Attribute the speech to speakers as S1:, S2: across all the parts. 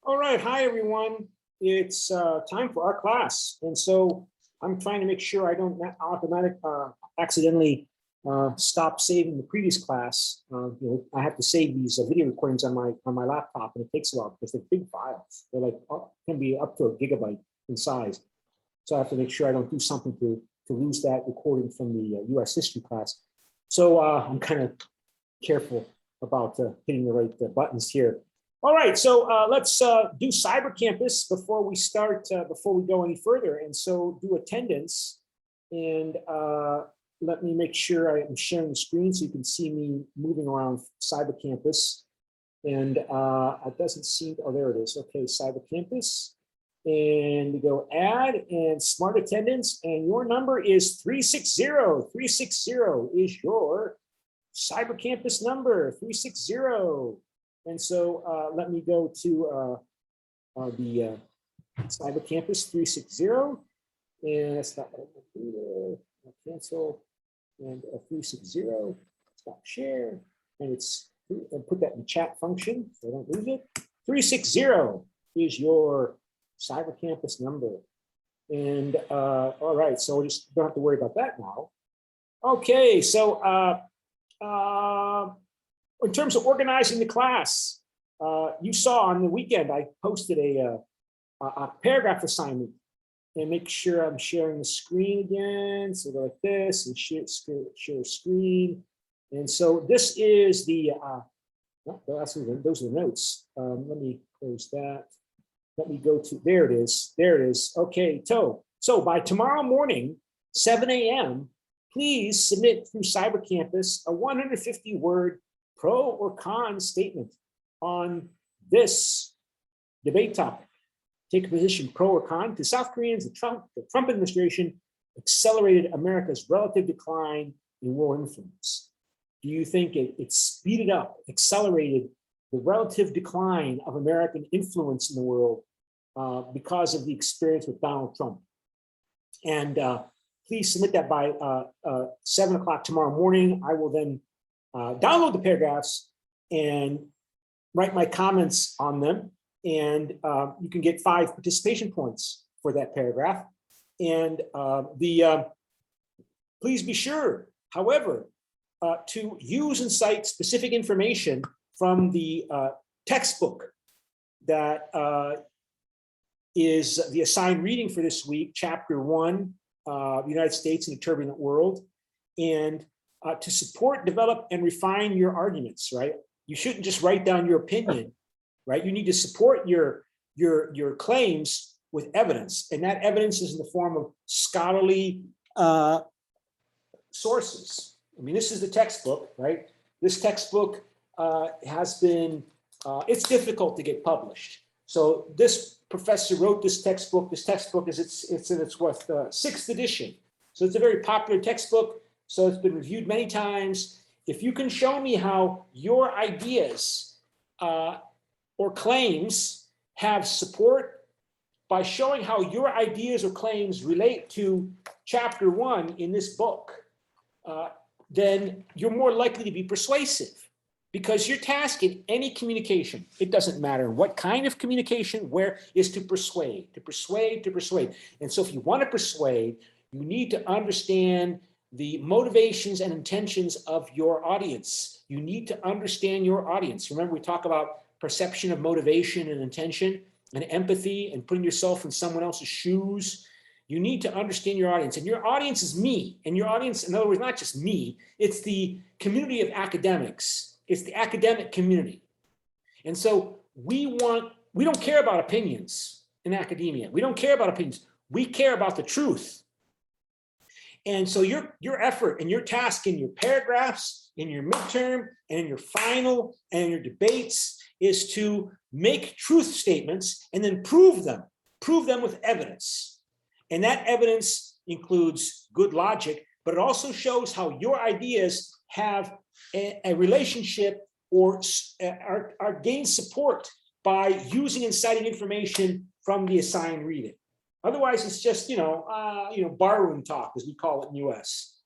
S1: All right, hi everyone. It's time for our class, and so I'm trying to make sure I don't accidentally stop saving the previous class. I have to save these video recordings on my laptop, and it takes a while because they're big files. They're like can be up to a gigabyte in size, so I have to make sure I don't do something to lose that recording from the U.S. history class. So I'm kind of careful about hitting the right buttons here. All right, so let's do Cyber Campus before we start, before we go any further. And so do attendance. And let me make sure I'm sharing the screen so you can see me moving around Cyber Campus. And it doesn't seem, oh, there it is. Okay, Cyber Campus. And we go add and smart attendance. And your number is 360. 360 is your Cyber Campus number, 360. And so let me go to the Cyber Campus 360, and that's not what I'm going to do there. I'll cancel and 360. Stop share, and put that in the chat function so I don't lose it. 360 is your Cyber Campus number, and all right, so we just don't have to worry about that now. Okay, so in terms of organizing the class, you saw on the weekend, I posted a paragraph assignment, and make sure I'm sharing the screen again. So go like this and share screen. And so this is the, those are the notes. Let me close that. Let me go to, there it is. There it is. Okay, so by tomorrow morning, 7 a.m., please submit through Cyber Campus a 150-word pro or con statement on this debate topic. Take a position pro or con to South Koreans, the Trump administration accelerated America's relative decline in world influence. Do you think it speeded up, accelerated the relative decline of American influence in the world because of the experience with Donald Trump? And please submit that by 7 o'clock tomorrow morning. I will then download the paragraphs and write my comments on them. And you can get 5 participation points for that paragraph. And please be sure, however, to use and cite specific information from the textbook that is the assigned reading for this week, Chapter 1, the United States in a Turbulent World, and to support, develop, and refine your arguments, right? You shouldn't just write down your opinion, right? You need to support your claims with evidence, and that evidence is in the form of scholarly sources. I mean, this is the textbook, right? This textbook has been, it's difficult to get published. So this professor wrote this textbook. This textbook is, it's in its 6th edition. So it's a very popular textbook. So it's been reviewed many times. If you can show me how your ideas or claims have support by showing how your ideas or claims relate to Chapter 1 in this book, then you're more likely to be persuasive, because your task in any communication, it doesn't matter what kind of communication, where, is to persuade, to persuade, to persuade. And so if you want to persuade, you need to understand the motivations and intentions of your audience. You need to understand your audience. Remember, we talk about perception of motivation and intention and empathy and putting yourself in someone else's shoes. You need to understand your audience, and your audience is me. And your audience, in other words, not just me, it's the community of academics. It's the academic community. And so we don't care about opinions in academia. We don't care about opinions. We care about the truth. And so your effort and your task in your paragraphs, in your midterm, and in your final, and in your debates is to make truth statements and then prove them with evidence. And that evidence includes good logic, but it also shows how your ideas have a relationship or are gained support by using and citing information from the assigned reading. Otherwise, it's just, barroom talk, as we call it in the US,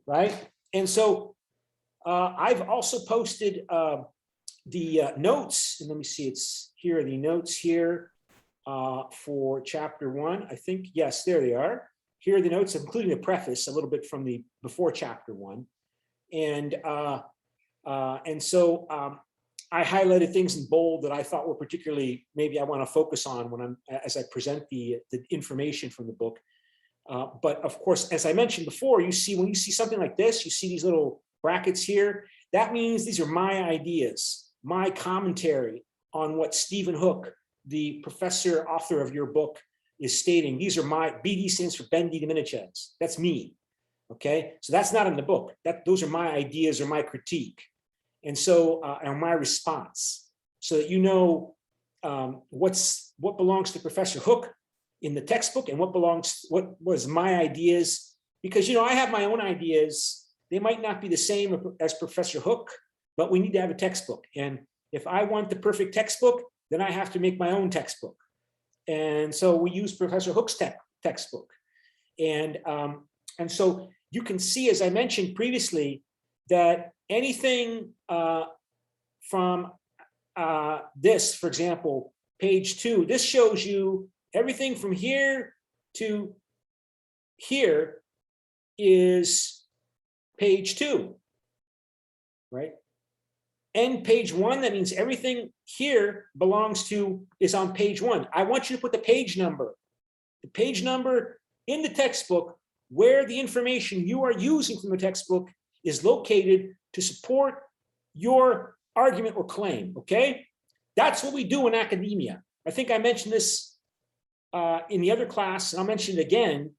S1: right? And so I've also posted the notes, and let me see, it's here are the notes here for chapter 1. I think, yes, there they are. Here are the notes, including the preface, a little bit from the before chapter 1. And so I highlighted things in bold that I thought were particularly, maybe I want to focus on when as I present the information from the book. But of course, as I mentioned before, when you see something like this, you see these little brackets here, that means these are my ideas, my commentary on what Stephen Hook, the professor, author of your book, is stating. These are my, BD stands for Ben D. Dominicez. That's me, okay? So that's not in the book. Those are my ideas or my critique. And so, and my response, so that you know what belongs to Professor Hook in the textbook and what was my ideas, because, you know, I have my own ideas. They might not be the same as Professor Hook, but we need to have a textbook. And if I want the perfect textbook, then I have to make my own textbook. And so we use Professor Hook's textbook. And so you can see, as I mentioned previously, that anything from this, for example, page 2, this shows you everything from here to here is page 2, right? End page 1, that means everything here is on page 1. I want you to put the page number in the textbook where the information you are using from the textbook is located to support your argument or claim, okay? That's what we do in academia. I think I mentioned this in the other class, and I'll mention it again.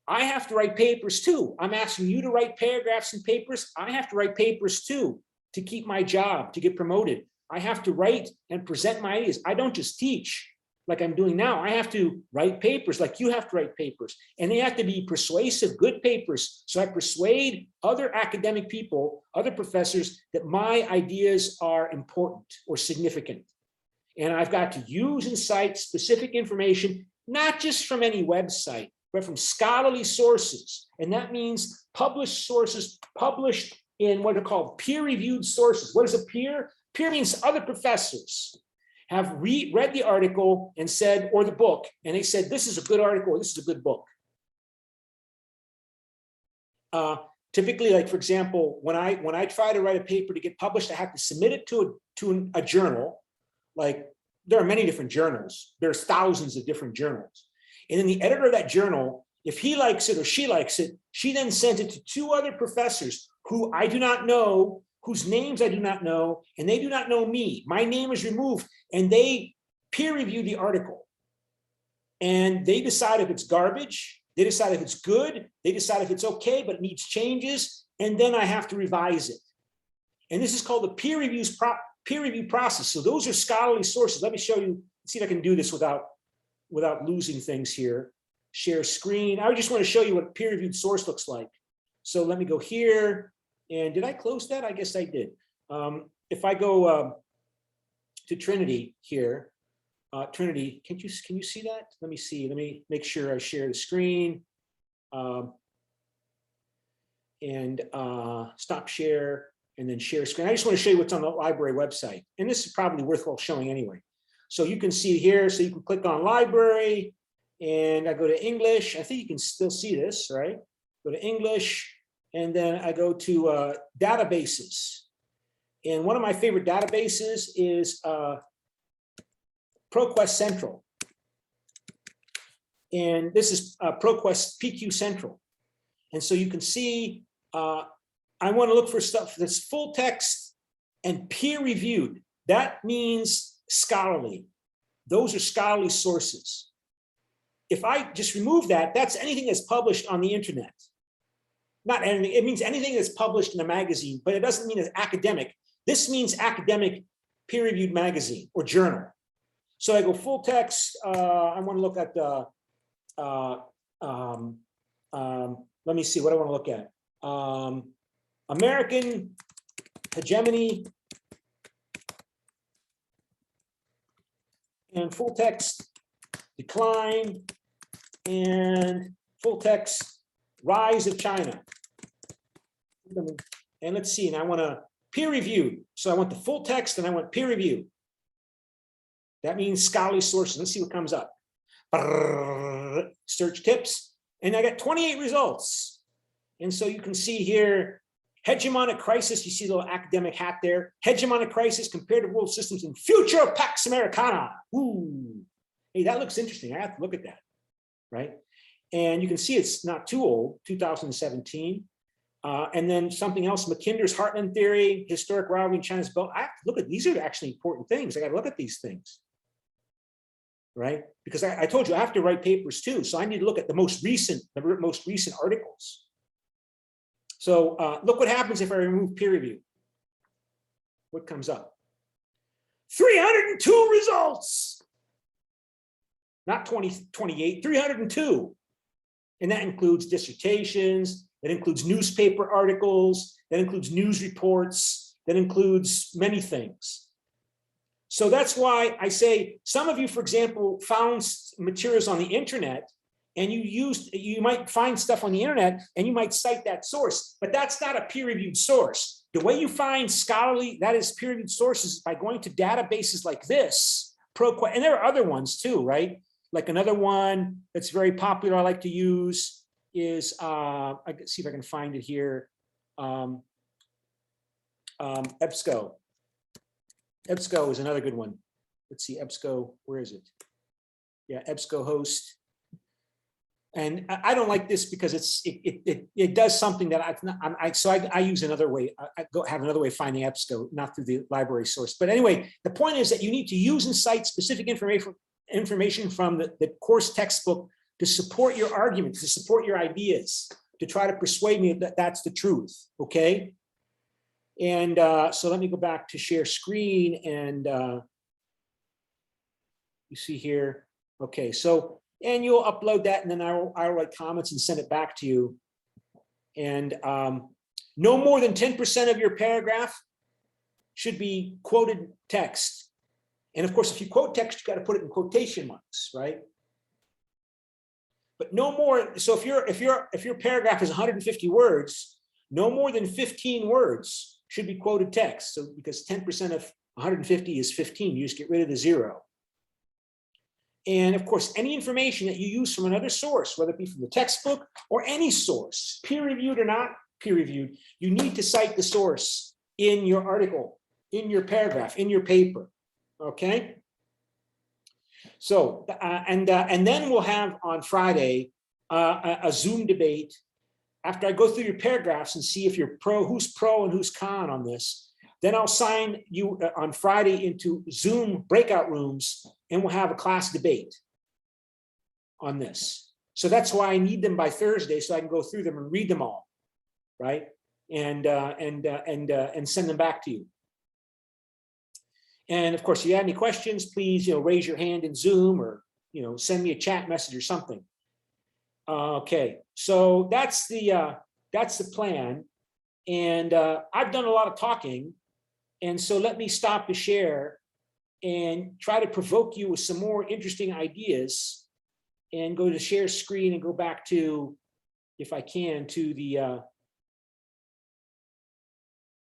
S1: I have to write papers too. I'm asking you to write paragraphs and papers. I have to write papers too to keep my job, to get promoted. I have to write and present my ideas. I don't just teach like I'm doing now. I have to write papers like you have to write papers. And they have to be persuasive, good papers. So I persuade other academic people, other professors, that my ideas are important or significant. And I've got to use and cite specific information, not just from any website, but from scholarly sources. And that means published sources, published in what are called peer-reviewed sources. What is a peer? Peer means other professors have read the article and said, or the book, and they said, this is a good article, or this is a good book. Typically, like for example, when I try to write a paper to get published, I have to submit it to a journal. Like there are many different journals. There's thousands of different journals. And then the editor of that journal, if he likes it or she likes it, she then sends it to 2 other professors who I do not know, whose names I do not know, and they do not know me. My name is removed, and they peer review the article. And they decide if it's garbage, they decide if it's good, they decide if it's okay, but it needs changes, and then I have to revise it. And this is called the peer review process. So those are scholarly sources. Let me show you, see if I can do this without losing things here. Share screen. I just want to show you what a peer-reviewed source looks like. So let me go here. And did I close that? I guess I did. If I go to Trinity here, Trinity, can you see that? Let me see. Let me make sure I share the screen. And stop share, and then share screen. I just want to show you what's on the library website. And this is probably worthwhile showing anyway. So you can see here, so you can click on library, and I go to English. I think you can still see this, right? Go to English, and then I go to databases. And one of my favorite databases is ProQuest Central. And this is ProQuest PQ Central. And so you can see, I want to look for stuff that's full text and peer reviewed. That means scholarly. Those are scholarly sources. If I just remove that, that's anything that's published on the internet. Not anything, it means anything that's published in a magazine, but it doesn't mean it's academic. This means academic peer-reviewed magazine or journal. So I go full text. I want to look at the, let me see what I want to look at. American hegemony and full text decline and full text rise of China. And let's see, and I want to peer reviewed. So I want the full text and I want peer reviewed. That means scholarly sources. Let's see what comes up. Search tips. And I got 28 results. And so you can see here, hegemonic crisis. You see the little academic hat there. Hegemonic crisis, comparative world systems, and future of Pax Americana. Ooh. Hey, that looks interesting. I have to look at that, right? And you can see it's not too old, 2017. And then something else, Mackinder's Heartland theory, historic rivalry in China's belt. I have to look at, these are actually important things. I got to look at these things, right? Because I told you I have to write papers too. So I need to look at the most recent articles. So look what happens if I remove peer review. What comes up? 302 results. Not 28, 302. And that includes dissertations, that includes newspaper articles, that includes news reports, that includes many things. So that's why I say some of you, for example, found materials on the internet and you might find stuff on the internet and you might cite that source, but that's not a peer-reviewed source. The way you find scholarly, that is peer-reviewed sources, by going to databases like this, and there are other ones too, right? Like another one that's very popular I like to use is, I can see if I can find it here, EBSCO. EBSCO is another good one. Let's see, EBSCO, where is it? Yeah, EBSCO host. And I don't like this because it does something that I use another way. I have another way of finding EBSCO, not through the library source. But anyway, the point is that you need to use and cite specific information from the course textbook to support your arguments, to support your ideas, to try to persuade me that that's the truth, okay? And so let me go back to share screen and you see here, okay, so, and you'll upload that and then I'll write comments and send it back to you. And no more than 10% of your paragraph should be quoted text. And of course, if you quote text, you got to put it in quotation marks, right? But no more. So if your paragraph is 150 words, no more than 15 words should be quoted text. So because 10% of 150 is 15, you just get rid of the 0. And of course, any information that you use from another source, whether it be from the textbook or any source, peer-reviewed or not peer-reviewed, you need to cite the source in your article, in your paragraph, in your paper. Okay. So, and then we'll have on Friday a Zoom debate after I go through your paragraphs and see if you're who's pro and who's con on this. Then I'll sign you on Friday into Zoom breakout rooms and we'll have a class debate on this. So that's why I need them by Thursday so I can go through them and read them all, right? And send them back to you. And of course, if you have any questions, please, raise your hand in Zoom or, send me a chat message or something. Okay, so that's the plan. And I've done a lot of talking. And so let me stop to share and try to provoke you with some more interesting ideas and go to share screen and go back to, if I can, to the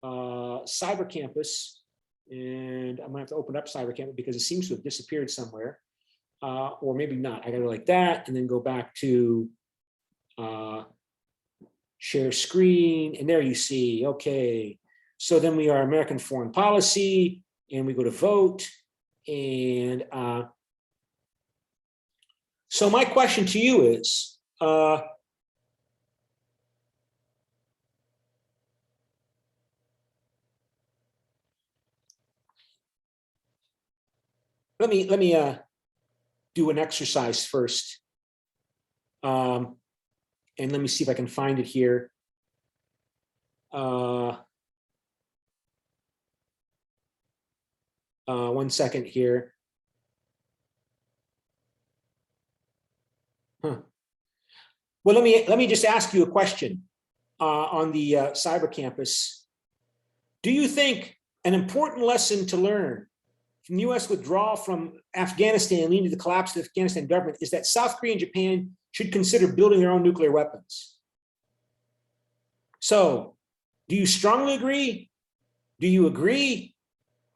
S1: cyber campus. And I'm gonna have to open up cyber campus because it seems to have disappeared somewhere, or maybe not. I gotta go like that and then go back to share screen. And there you see, okay. So then we are American foreign policy and we go to vote. And so my question to you is, let me do an exercise first. And let me see if I can find it here. One second here. Well, let me just ask you a question on the cyber campus. Do you think an important lesson to learn from the U.S. withdrawal from Afghanistan leading to the collapse of the Afghanistan government is that South Korea and Japan should consider building their own nuclear weapons? So, do you strongly agree? Do you agree?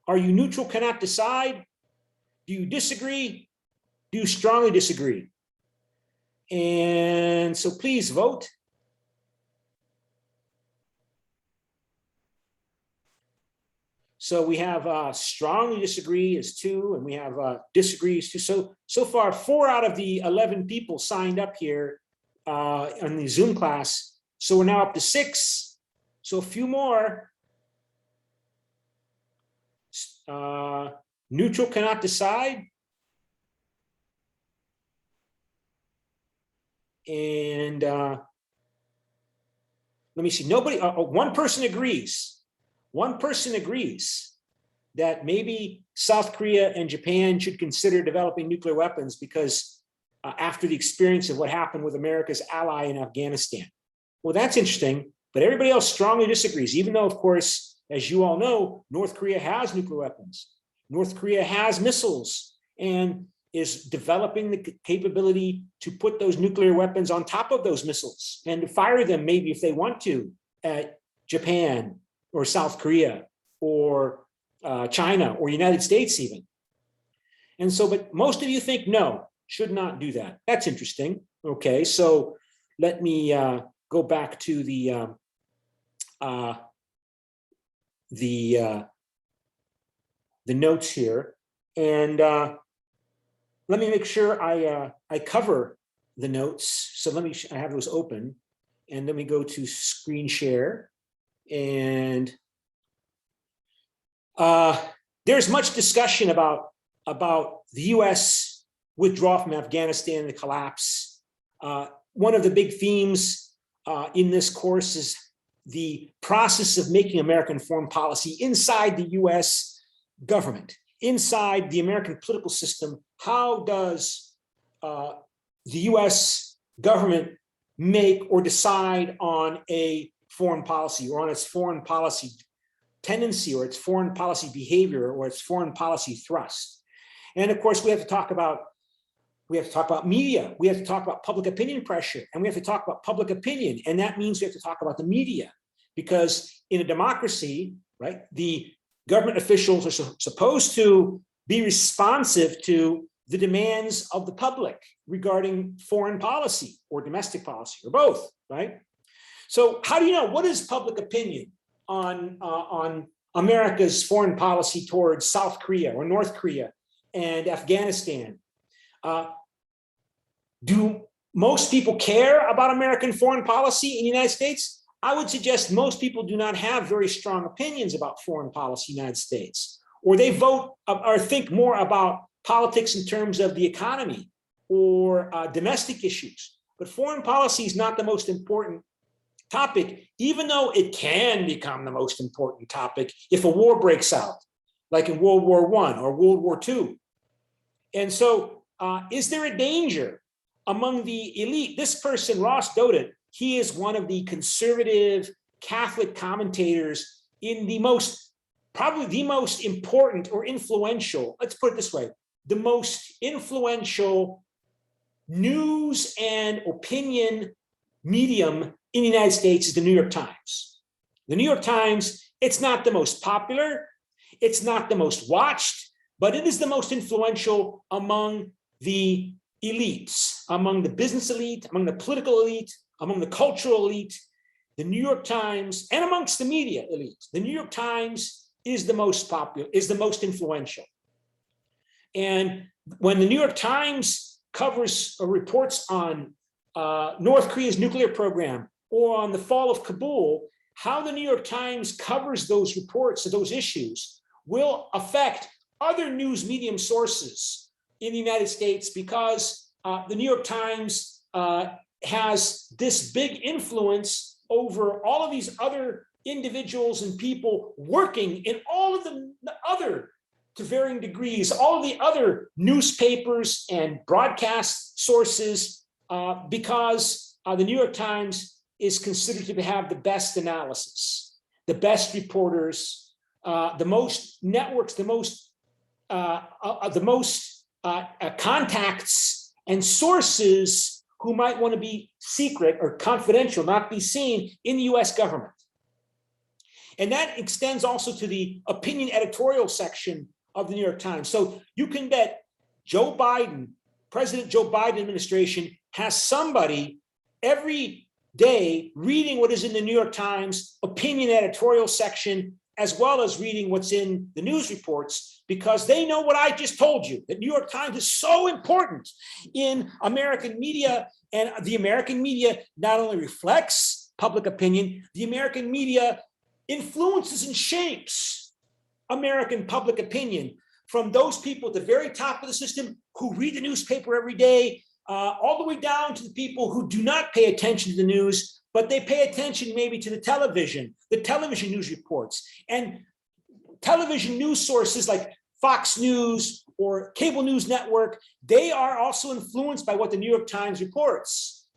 S1: Are you neutral, cannot decide? Do you disagree? Do you strongly disagree? And so please vote. So we have strongly disagree is 2, and we have disagree is 2. So far, 4 out of the 11 people signed up here on the Zoom class. So we're now up to 6. So a few more. Neutral, cannot decide. And let me see. Nobody. One person agrees. One person agrees that maybe South Korea and Japan should consider developing nuclear weapons because after the experience of what happened with America's ally in Afghanistan. Well, that's interesting, but everybody else strongly disagrees, even though, of course, as you all know, North Korea has nuclear weapons. North Korea has missiles and is developing the capability to put those nuclear weapons on top of those missiles and to fire them maybe if they want to at Japan or South Korea or China or United States even. And so, but most of you think no, should not do that. That's interesting. Okay, so let me go back to the notes here, and let me make sure I cover the notes. So let me, I have those open, and let me go to screen share. And there's much discussion about the U.S. withdrawal from Afghanistan, the collapse. One of the big themes in this course is the process of making American foreign policy inside the U.S. government, inside the American political system. How does the U.S. government make or decide on a foreign policy or on its foreign policy tendency or its foreign policy behavior or its foreign policy thrust? And of course, we have to talk about media, we have to talk about public opinion pressure, and we have to talk about public opinion. And that means we have to talk about the media, because in a democracy, right, the government officials are supposed to be responsive to the demands of the public regarding foreign policy or domestic policy or both, right? So how do you know what is public opinion on America's foreign policy towards South Korea or North Korea and Afghanistan? Do most people care about American foreign policy in the United States? I would suggest most people do not have very strong opinions about foreign policy in the United States, or they vote or think more about politics in terms of the economy or domestic issues. But foreign policy is not the most important topic, even though it can become the most important topic if a war breaks out, like in World War I or World War II. And so is there a danger among the elite? This person, Ross Dodet, he is one of the conservative Catholic commentators in the most, probably the most important or influential, let's put it this way, the most influential news and opinion medium in the United States is the New York Times. The New York Times, it's not the most popular, it's not the most watched, but it is the most influential among the elites, among the business elite, among the political elite, among the cultural elite. The New York Times, and amongst the media elite, the New York Times is the most popular, is the most influential. And when the New York Times covers or reports on North Korea's nuclear program or on the fall of Kabul, how the New York Times covers those reports, those issues, will affect other news medium sources in the United States, because the New York Times has this big influence over all of these other individuals and people working in all of the other, to varying degrees, all of the other newspapers and broadcast sources, because the New York Times is considered to have the best analysis, the best reporters, the most networks, the most contacts and sources who might want to be secret or confidential, not be seen in the US government. And that extends also to the opinion editorial section of the New York Times. So you can bet Joe Biden, President Joe Biden administration has somebody every day reading what is in the New York Times opinion editorial section, as well as reading what's in the news reports, because they know what I just told you, that New York Times is so important in American media, and the American media not only reflects public opinion, the American media influences and shapes American public opinion, from those people at the very top of the system who read the newspaper every day, all the way down to the people who do not pay attention to the news, but they pay attention maybe to the television news reports. And television news sources like Fox News or cable news network, they are also influenced by what the New York Times reports,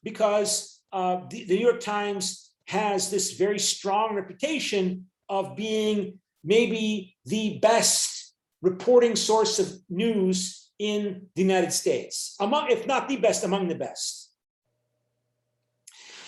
S1: because the New York Times has this very strong reputation of being maybe the best reporting source of news in the United States, among, if not the best, among the best.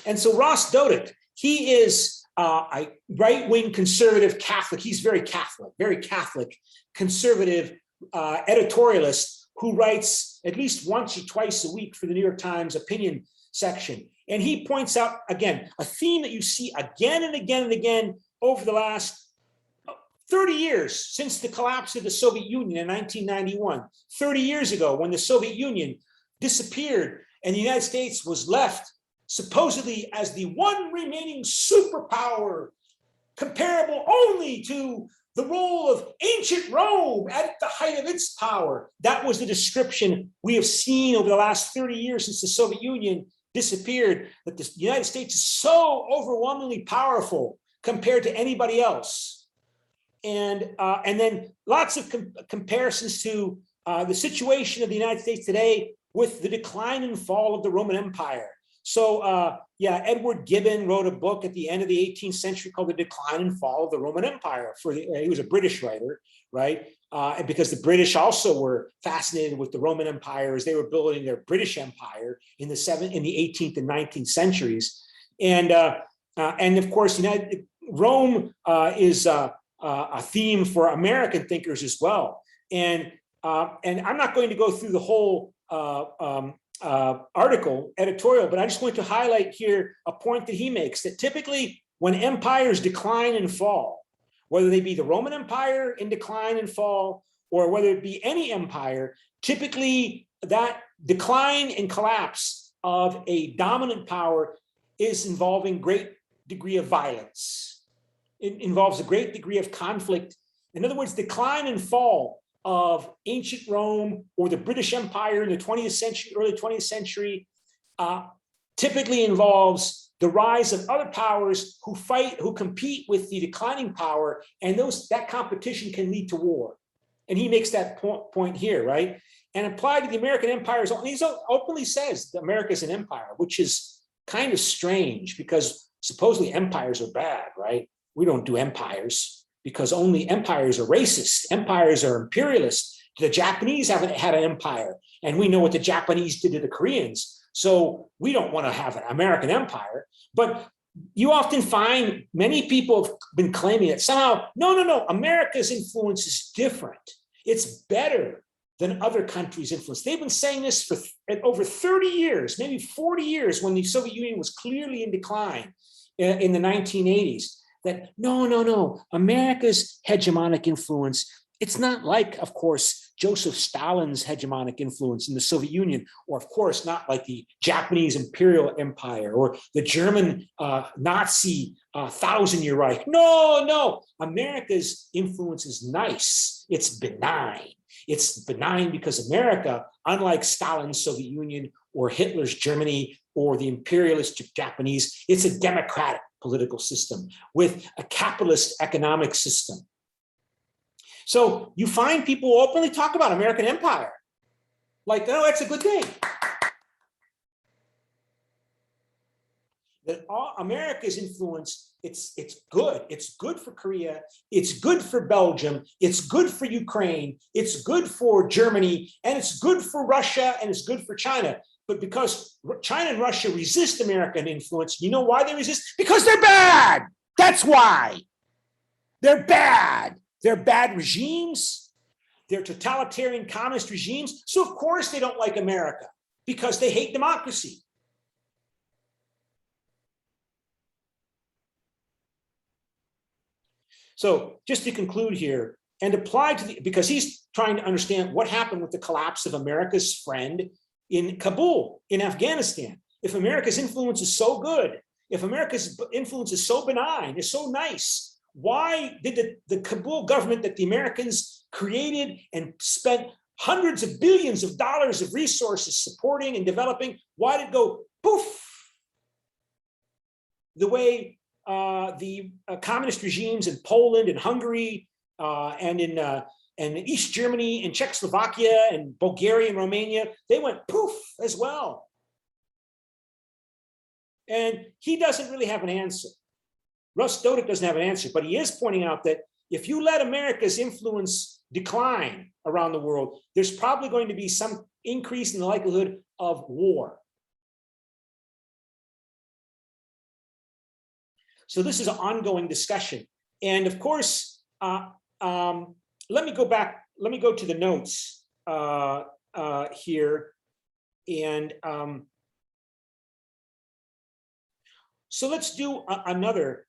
S1: And so Ross Douthat, he is a right-wing conservative Catholic. He's very Catholic, conservative editorialist who writes at least once or twice a week for the New York Times opinion section. And he points out, again, a theme that you see again and again and again over the last 30 years since the collapse of the Soviet Union in 1991, 30 years ago when the Soviet Union disappeared and the United States was left supposedly as the one remaining superpower, comparable only to the role of ancient Rome at the height of its power. That was the description we have seen over the last 30 years since the Soviet Union disappeared, that the United States is so overwhelmingly powerful compared to anybody else. And then lots of comparisons to the situation of the United States today with the decline and fall of the Roman Empire. So Edward Gibbon wrote a book at the end of the 18th century called The Decline and Fall of the Roman Empire. He was a British writer, right? And because the British also were fascinated with the Roman Empire as they were building their British Empire in the 18th and 19th centuries. And of course, Rome is a theme for American thinkers as well. And I'm not going to go through the whole article, editorial, but I just want to highlight here a point that he makes, that typically when empires decline and fall, whether they be the Roman Empire in decline and fall, or whether it be any empire, typically that decline and collapse of a dominant power is involving great degree of violence. It involves a great degree of conflict. In other words, decline and fall of ancient Rome or the British Empire in the 20th century, early 20th century, typically involves the rise of other powers who compete with the declining power, and that competition can lead to war. And he makes that point here, right? And applied to the American empire, he openly says that America is an empire, which is kind of strange because supposedly empires are bad, right? We don't do empires because only empires are racist. Empires are imperialist. The Japanese haven't had an empire, and we know what the Japanese did to the Koreans. So we don't want to have an American empire. But you often find many people have been claiming that somehow, no, America's influence is different. It's better than other countries' influence. They've been saying this for over 30 years, maybe 40 years, when the Soviet Union was clearly in decline in the 1980s. That no, America's hegemonic influence, it's not like, of course, Joseph Stalin's hegemonic influence in the Soviet Union, or of course, not like the Japanese imperial empire or the German Nazi thousand-year Reich. No, America's influence is nice. It's benign. It's benign because America, unlike Stalin's Soviet Union or Hitler's Germany or the imperialist Japanese, it's a democratic political system with a capitalist economic system. So you find people openly talk about American empire. Like, oh, that's a good thing. That America's influence, it's good. It's good for Korea. It's good for Belgium. It's good for Ukraine. It's good for Germany. And it's good for Russia. And it's good for China. But because China and Russia resist American influence, you know why they resist? Because they're bad. That's why. They're bad. They're bad regimes. They're totalitarian communist regimes. So of course they don't like America because they hate democracy. So just to conclude here and apply to the, because he's trying to understand what happened with the collapse of America's friend in Kabul, in Afghanistan. If America's influence is so good, if America's influence is so benign, is so nice, why did the Kabul government that the Americans created and spent hundreds of billions of dollars of resources supporting and developing, why did it go poof? The way the communist regimes in Poland and Hungary and in East Germany and Czechoslovakia and Bulgaria and Romania, they went poof as well. And he doesn't really have an answer. Russ Dodik doesn't have an answer, but he is pointing out that if you let America's influence decline around the world, there's probably going to be some increase in the likelihood of war. So this is an ongoing discussion. And of course, let me go back, let me go to the notes here. And so let's do another.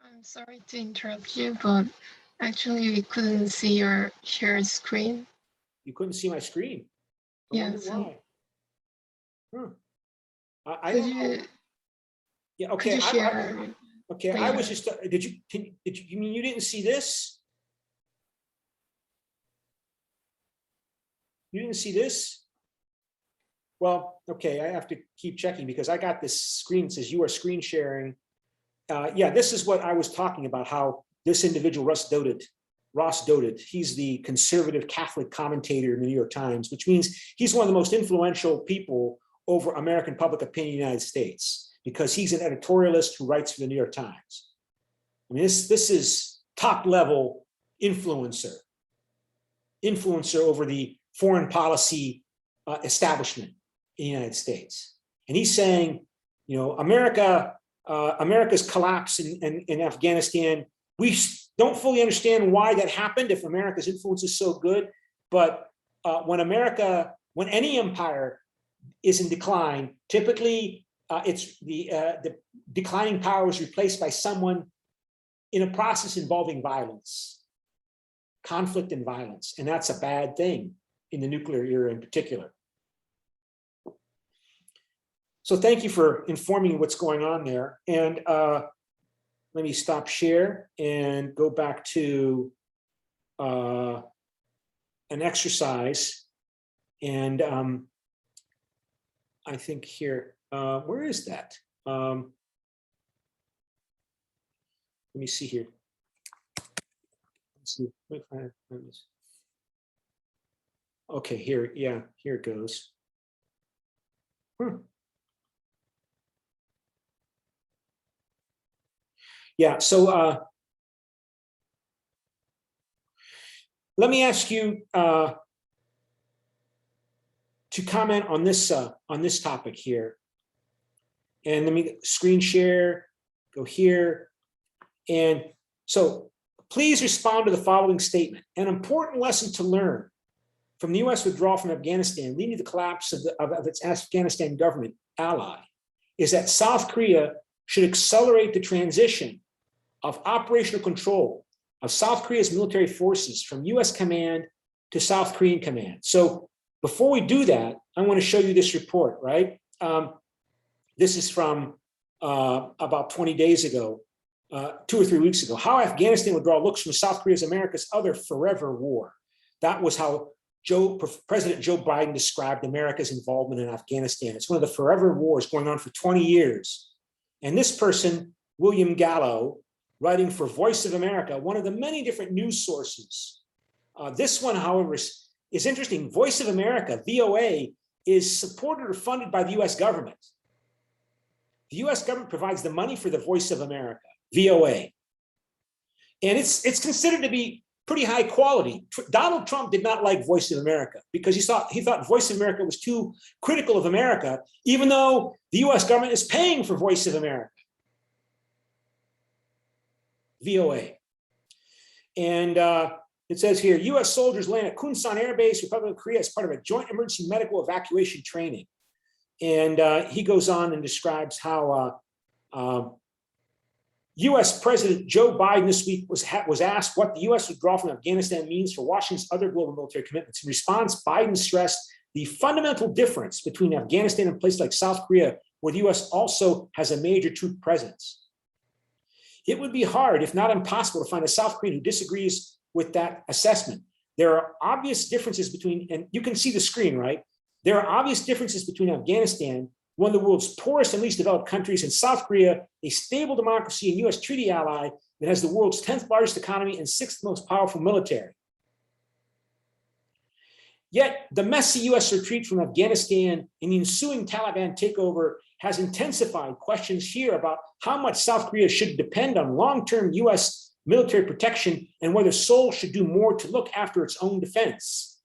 S2: I'm sorry to interrupt you, but actually we couldn't see your shared screen.
S1: You couldn't see my screen?
S2: Yeah. So
S1: I don't know. Yeah, okay.
S2: Could you share?
S1: Okay, I was just, did you mean you didn't see this? You didn't see this? Well, okay, I have to keep checking because I got this screen that says you are screen sharing. Yeah, this is what I was talking about, how this individual, Ross Dodet, he's the conservative Catholic commentator in the New York Times, which means he's one of the most influential people over American public opinion in the United States, because he's an editorialist who writes for the New York Times. I mean, this is top level influencer over the foreign policy establishment in the United States. And he's saying, you know, America's collapse in Afghanistan, we don't fully understand why that happened if America's influence is so good, but when any empire is in decline, typically it's the declining power is replaced by someone in a process involving violence, conflict and violence, and that's a bad thing in the nuclear era in particular. So thank you for informing me what's going on there. And let me stop share and go back to an exercise. And I think here, where is that? Let me see here. Let's see. Okay, here, yeah, here it goes. Yeah, so let me ask you to comment on this topic here. And let me screen share, go here. And so please respond to the following statement. An important lesson to learn from the US withdrawal from Afghanistan, leading to the collapse of its Afghanistan government ally, is that South Korea should accelerate the transition of operational control of South Korea's military forces from US command to South Korean command. So before we do that, I want to show you this report, right? This is from about 20 days ago, 2 or 3 weeks ago. How Afghanistan withdrawal looks from South Korea's America's other forever war. That was how President Joe Biden described America's involvement in Afghanistan. It's one of the forever wars going on for 20 years. And this person, William Gallo, writing for Voice of America, one of the many different news sources. This one, however, is interesting. Voice of America, VOA, is supported or funded by the US government. The US government provides the money for the Voice of America, VOA. And it's considered to be pretty high quality. Donald Trump did not like Voice of America because he thought Voice of America was too critical of America, even though the US government is paying for Voice of America. VOA. And it says here, US soldiers land at Kunsan Air Base, Republic of Korea, as part of a joint emergency medical evacuation training. And he goes on and describes how US President Joe Biden this week was asked what the US withdrawal from Afghanistan means for Washington's other global military commitments. In response, Biden stressed the fundamental difference between Afghanistan and places like South Korea, where the US also has a major troop presence. It would be hard, if not impossible, to find a South Korean who disagrees with that assessment. There are obvious differences between, and you can see the screen, right? There are obvious differences between Afghanistan, one of the world's poorest and least developed countries, and South Korea, a stable democracy and US treaty ally that has the world's 10th largest economy and 6th most powerful military. Yet the messy US retreat from Afghanistan and the ensuing Taliban takeover has intensified questions here about how much South Korea should depend on long-term US military protection and whether Seoul should do more to look after its own defense.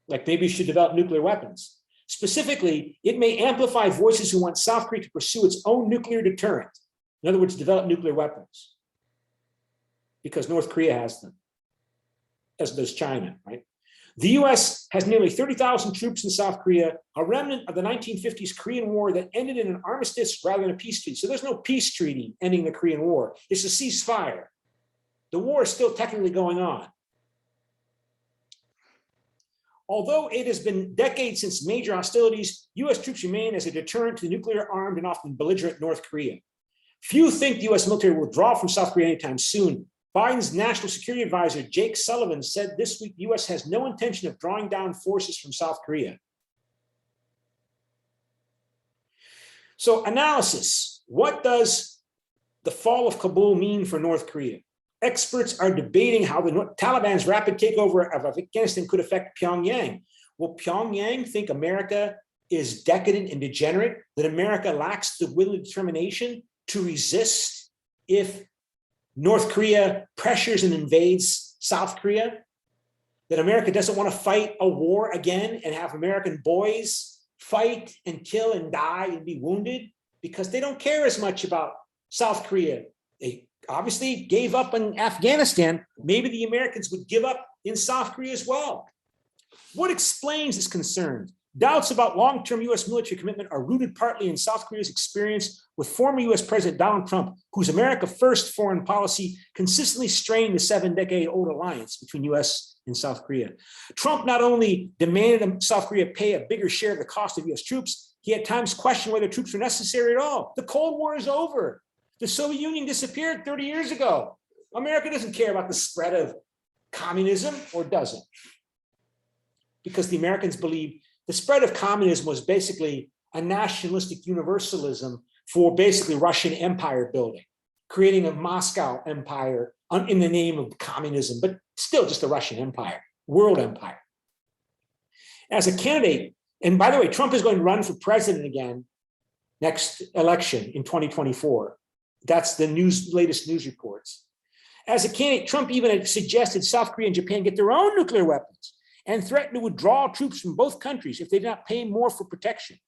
S1: Like maybe it should develop nuclear weapons. Specifically, it may amplify voices who want South Korea to pursue its own nuclear deterrent. In other words, develop nuclear weapons. Because North Korea has them, as does China, right? The US has nearly 30,000 troops in South Korea, a remnant of the 1950s Korean War that ended in an armistice rather than a peace treaty. So there's no peace treaty ending the Korean War. It's a ceasefire. The war is still technically going on. Although it has been decades since major hostilities, US troops remain as a deterrent to the nuclear-armed and often belligerent North Korea. Few think the US military will withdraw from South Korea anytime soon. Biden's national security advisor, Jake Sullivan, said this week the US has no intention of drawing down forces from South Korea. So analysis, what does the fall of Kabul mean for North Korea? Experts are debating how the Taliban's rapid takeover of Afghanistan could affect Pyongyang. Will Pyongyang think America is decadent and degenerate, that America lacks the will and determination to resist if North Korea pressures and invades South Korea? That America doesn't want to fight a war again and have American boys fight and kill and die and be wounded because they don't care as much about South Korea. They obviously gave up in Afghanistan. Maybe the Americans would give up in South Korea as well. What explains this concern? Doubts about long-term US military commitment are rooted partly in South Korea's experience with former US President Donald Trump, whose America First foreign policy consistently strained the 7-decade-old alliance between US and South Korea. Trump not only demanded South Korea pay a bigger share of the cost of US troops, he at times questioned whether troops were necessary at all. The Cold War is over. The Soviet Union disappeared 30 years ago. America doesn't care about the spread of communism, or does it? Because the Americans believe the spread of communism was basically a nationalistic universalism for basically Russian empire building, creating a Moscow empire in the name of communism, but still just a Russian empire, world empire. As a candidate, and by the way, Trump is going to run for president again next election in 2024. That's the latest news reports. As a candidate, Trump even had suggested South Korea and Japan get their own nuclear weapons and threatened to withdraw troops from both countries if they did not pay more for protection.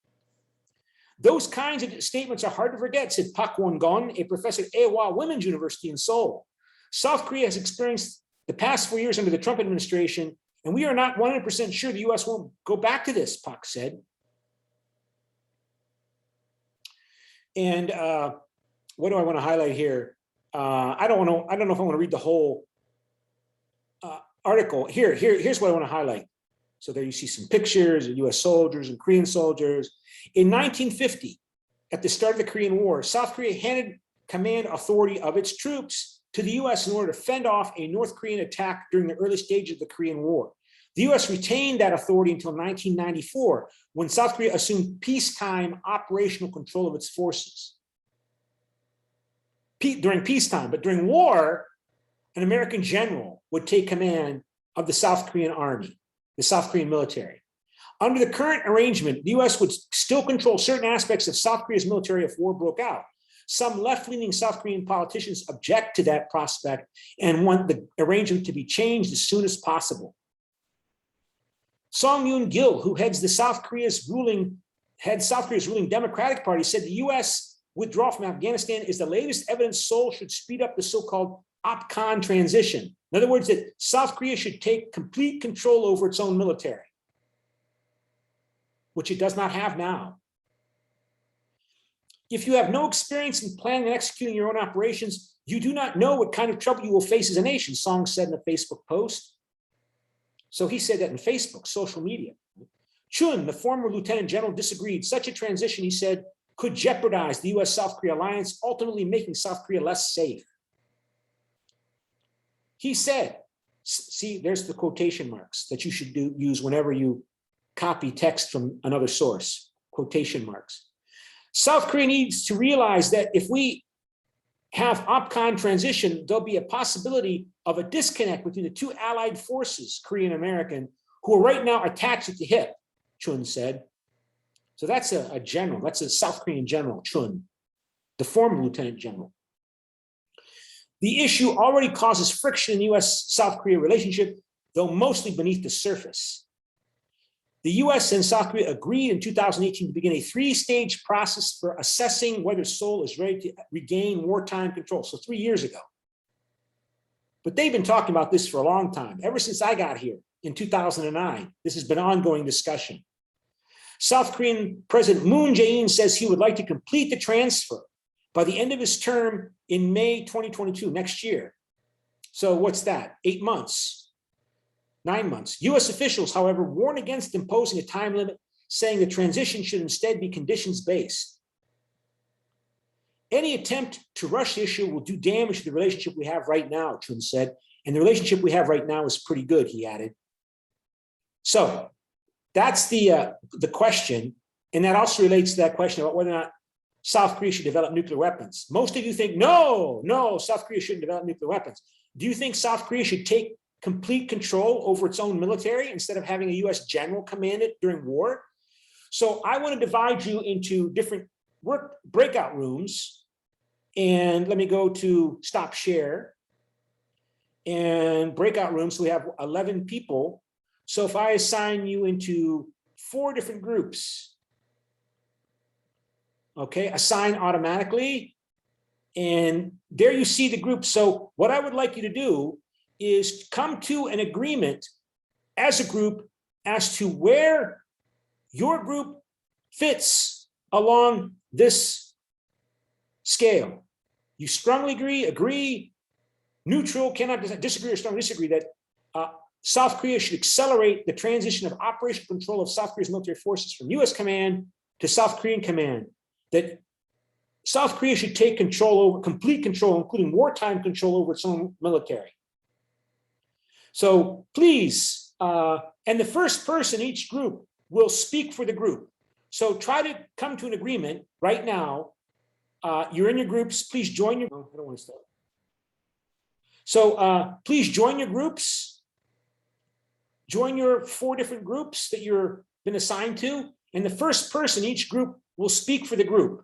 S1: Those kinds of statements are hard to forget, said Pak Won-gon, a professor at Awa Women's University in Seoul. South Korea has experienced the past 4 years under the Trump administration, and we are not 100% sure the US won't go back to this, Pak said. And what do I want to highlight here? I don't know if I want to read the whole article. Here's what I want to highlight. So there you see some pictures of US soldiers and Korean soldiers. In 1950, at the start of the Korean War, South Korea handed command authority of its troops to the US in order to fend off a North Korean attack during the early stages of the Korean War. The US retained that authority until 1994, when South Korea assumed peacetime operational control of its forces. During peacetime, but during war, an American general would take command of the South Korean army, the South Korean military. Under the current arrangement, the US would still control certain aspects of South Korea's military if war broke out. Some left-leaning South Korean politicians object to that prospect and want the arrangement to be changed as soon as possible. Song Yoon-gil, who heads South Korea's ruling Democratic Party, said the US withdrawal from Afghanistan is the latest evidence Seoul should speed up the so-called OPCON transition. In other words, that South Korea should take complete control over its own military, which it does not have now. If you have no experience in planning and executing your own operations, you do not know what kind of trouble you will face as a nation, Song said in a Facebook post. So he said that in Facebook, social media. Chun, the former lieutenant general, disagreed. Such a transition, he said, could jeopardize the US-South Korea alliance, ultimately making South Korea less safe. He said, see, there's the quotation marks that you should use whenever you copy text from another source, quotation marks. South Korea needs to realize that if we have OPCON transition, there'll be a possibility of a disconnect between the two allied forces, Korean and American, who are right now attached at the hip, Chun said. So that's a general, that's a South Korean general, Chun, the former lieutenant general. The issue already causes friction in the US-South Korea relationship, though mostly beneath the surface. The US and South Korea agreed in 2018 to begin a three-stage process for assessing whether Seoul is ready to regain wartime control. So 3 years ago. But they've been talking about this for a long time. Ever since I got here in 2009, this has been ongoing discussion. South Korean President Moon Jae-in says he would like to complete the transfer by the end of his term in May 2022, next year. So what's that? 8 months. 9 months. US officials, however, warn against imposing a time limit, saying the transition should instead be conditions-based. Any attempt to rush the issue will do damage to the relationship we have right now, Chun said, and the relationship we have right now is pretty good, he added. So that's the question, and that also relates to that question about whether or not South Korea should develop nuclear weapons. Most of you think, no, South Korea shouldn't develop nuclear weapons. Do you think South Korea should take complete control over its own military instead of having a US general command it during war? So I want to divide you into different breakout rooms. And let me go to stop share and breakout rooms. So we have 11 people. So if I assign you into 4 different groups, okay, assign automatically. And there you see the group. So what I would like you to do is come to an agreement as a group as to where your group fits along this scale. You strongly agree, neutral, cannot disagree, or strongly disagree that South Korea should accelerate the transition of operational control of South Korea's military forces from US command to South Korean command, that South Korea should take complete control, including wartime control over its own military. So please, and the first person each group will speak for the group. So try to come to an agreement right now. You're in your groups, please join your, I don't want to start. So please join your groups, join your 4 different groups that you've been assigned to, and the first person each group will speak for the group,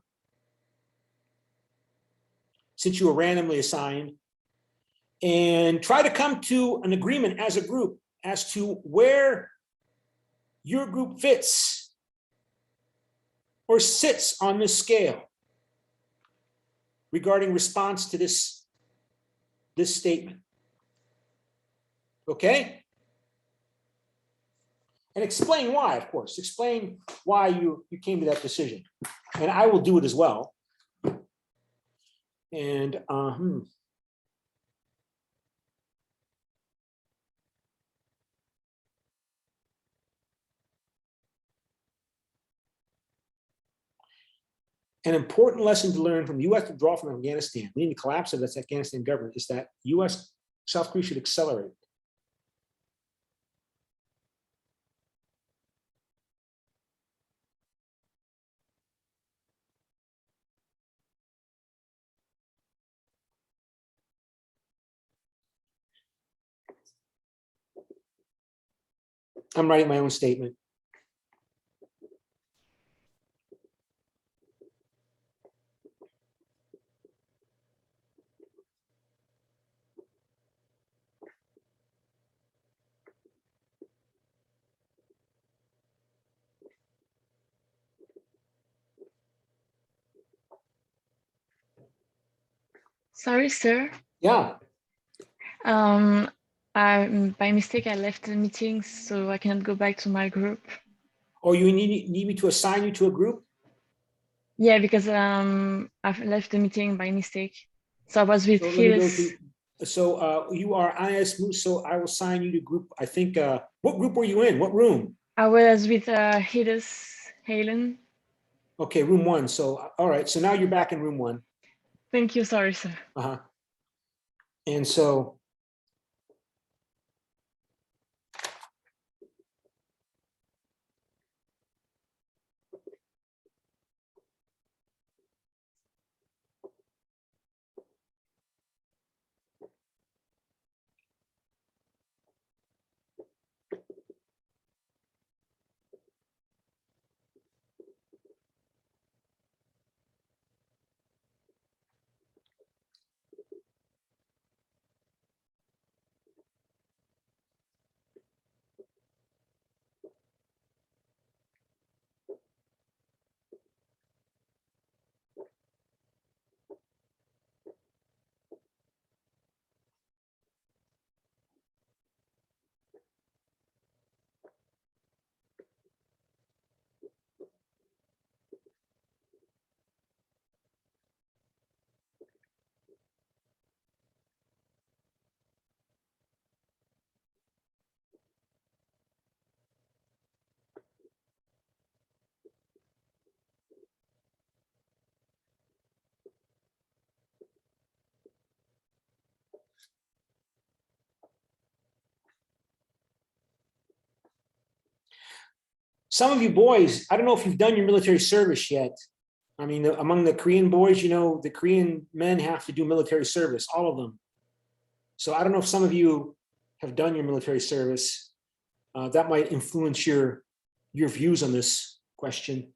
S1: since you were randomly assigned. And try to come to an agreement as a group as to where your group fits or sits on this scale regarding response to this statement. Okay? And explain why, of course. Explain why you came to that decision. And I will do it as well. And an important lesson to learn from the US withdrawal from Afghanistan, meaning the collapse of this Afghanistan government, is that South Korea should accelerate. I'm writing my own statement.
S2: Sorry, sir.
S1: Yeah.
S2: Um, by mistake, I left the meeting, so I cannot go back to my group.
S1: Or you need me to assign you to a group?
S2: Yeah, because I've left the meeting by mistake. So I was with
S1: So let me go
S2: Phyllis.
S1: through. So you are IS Moose, so I will assign you to group. I think, what group were you in? What room?
S2: I was with Hillis Halen.
S1: Okay, room 1. So, all right. So now you're back in room 1.
S2: Thank you, sorry, sir.
S1: Uh-huh. And so, some of you boys, I don't know if you've done your military service yet. I mean, among the Korean boys, you know, the Korean men have to do military service, all of them. So I don't know if some of you have done your military service. That might influence your views on this question.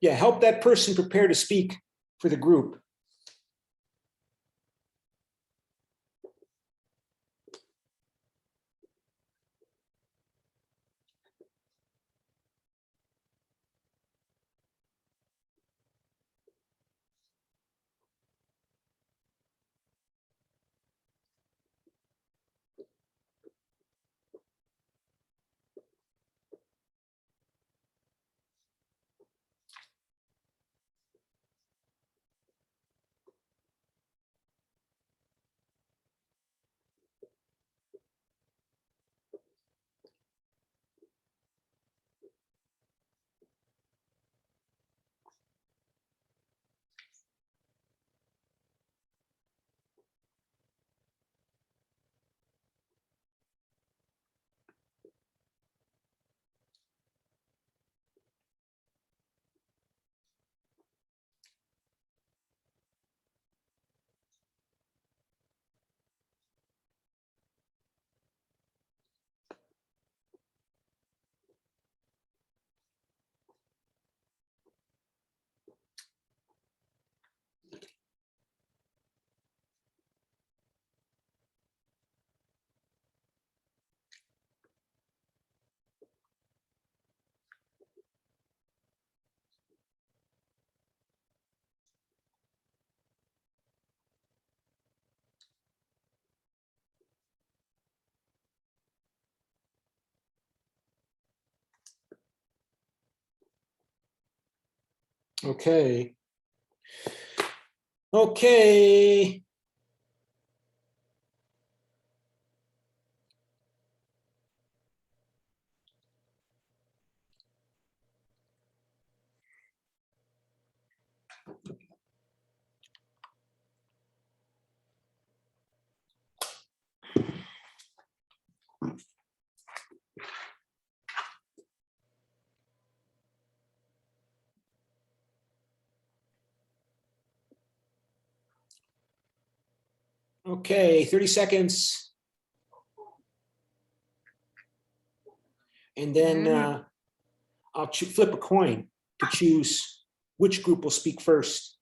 S1: Yeah, help that person prepare to speak for the group. Okay. Okay. Okay, 30 seconds. And then I'll flip a coin to choose which group will speak first.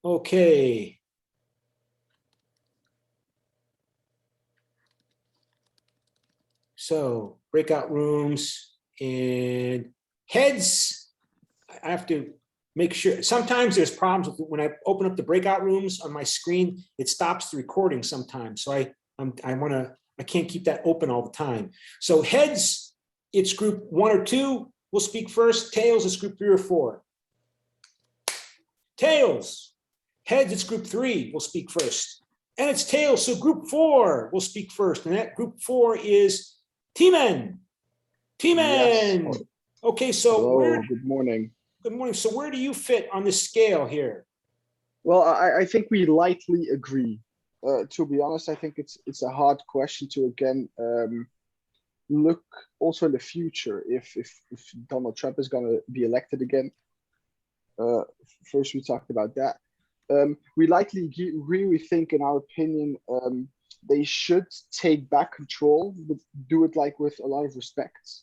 S1: Okay. So breakout rooms and heads. I have to make sure. Sometimes there's problems with when I open up the breakout rooms on my screen, it stops the recording sometimes. So I can't keep that open all the time. So heads, it's group 1 or 2 will speak first. Tails, it's group 3 or 4. Tails. Heads, it's group 3 will speak first. And it's tails, so group 4 will speak first. And that group 4 is T-Men. T-Men.
S3: Yes.
S1: Okay, so
S3: Hello, good morning.
S1: good morning. So where do you fit on this scale here?
S3: Well, I think we lightly agree. To be honest, I think it's a hard question to again look also in the future if Donald Trump is going to be elected again. First, we talked about that. We likely agree. We think, in our opinion, they should take back control, but do it like with a lot of respect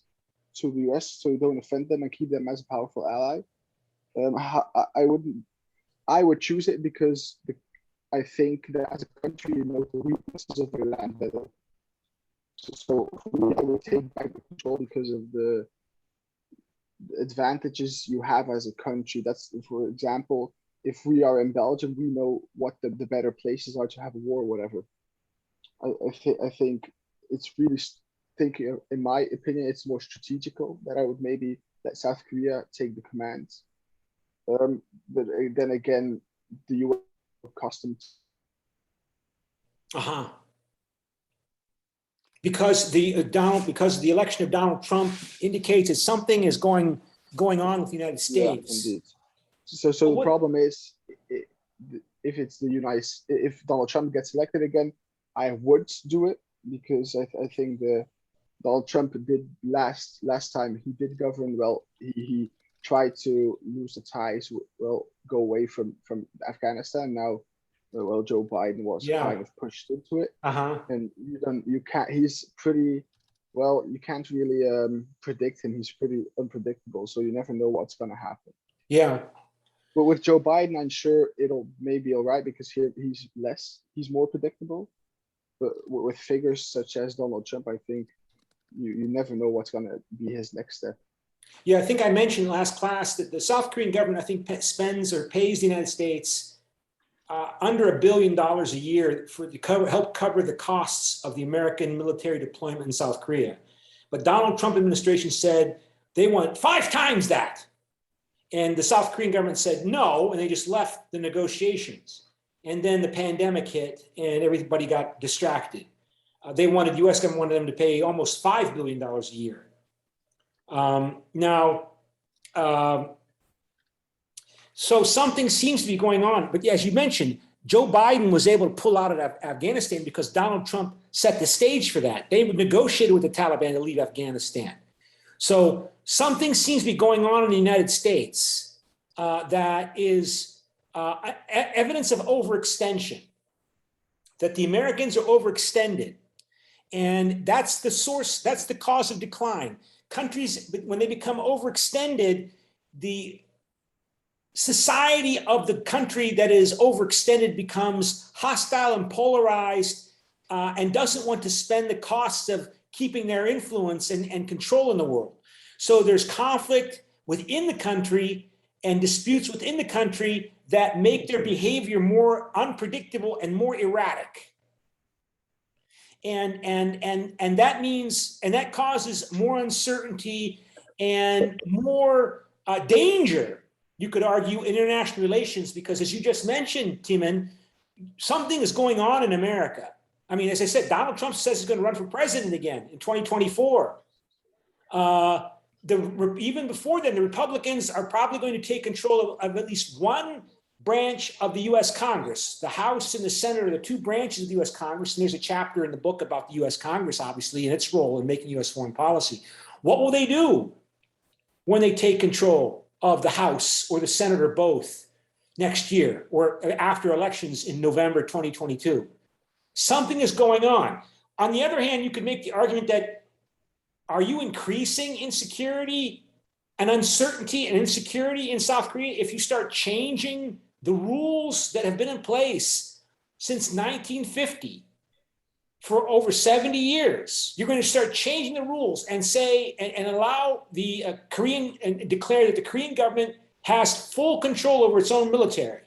S3: to the US, so you don't offend them and keep them as a powerful ally. I would choose it because I think that as a country, you know the weaknesses of your land better. So for me, I would take back the control because of the advantages you have as a country. That's, for example, if we are in Belgium, we know what the better places are to have a war or whatever. I think it's really thinking, in my opinion, it's more strategical that I would maybe let South Korea take the command. But then again, the US customs.
S1: Because the election of Donald Trump indicates that something is going on with the United States.
S3: Yeah, indeed. So the problem is, if it's if Donald Trump gets elected again, I would do it because I think Donald Trump did last time he did govern well. He tried to lose the ties, well, go away from Afghanistan. Now, well, Joe Biden was kind of pushed into it, and you can't. He's pretty well. You can't really predict him. He's pretty unpredictable, so you never know what's going to happen.
S1: Yeah.
S3: But with Joe Biden, I'm sure it'll maybe all right because he's more predictable. But with figures such as Donald Trump, I think you never know what's going to be his next step.
S1: Yeah, I think I mentioned last class that the South Korean government, I think, spends or pays the United States under $1 billion a year to help cover the costs of the American military deployment in South Korea. But Donald Trump administration said they want 5 times that. And the South Korean government said no, and they just left the negotiations. And then the pandemic hit and everybody got distracted. The US government wanted them to pay almost $5 billion a year. So something seems to be going on. But as you mentioned, Joe Biden was able to pull out of Afghanistan because Donald Trump set the stage for that. They negotiated with the Taliban to leave Afghanistan. So something seems to be going on in the United States that is evidence of overextension, that the Americans are overextended. And that's the source, that's the cause of decline. Countries, when they become overextended, the society of the country that is overextended becomes hostile and polarized and doesn't want to spend the costs of keeping their influence and control in the world. So there's conflict within the country, and disputes within the country that make their behavior more unpredictable and more erratic. And that means, and that causes more uncertainty and more danger, you could argue, in international relations, because as you just mentioned, Timon, something is going on in America. I mean, as I said, Donald Trump says he's going to run for president again in 2024. Even before then, the Republicans are probably going to take control of at least one branch of the U.S. Congress. The House and the Senate are the two branches of the U.S. Congress, and there's a chapter in the book about the U.S. Congress, obviously, and its role in making U.S. foreign policy. What will they do when they take control of the House or the Senate or both next year or after elections in November 2022? Something is going on. On the other hand, you could make the argument that, are you increasing insecurity and uncertainty and insecurity in South Korea if you start changing the rules that have been in place since 1950 for over 70 years? You're going to start changing the rules and say, and allow the Korean, and declare that the Korean government has full control over its own military.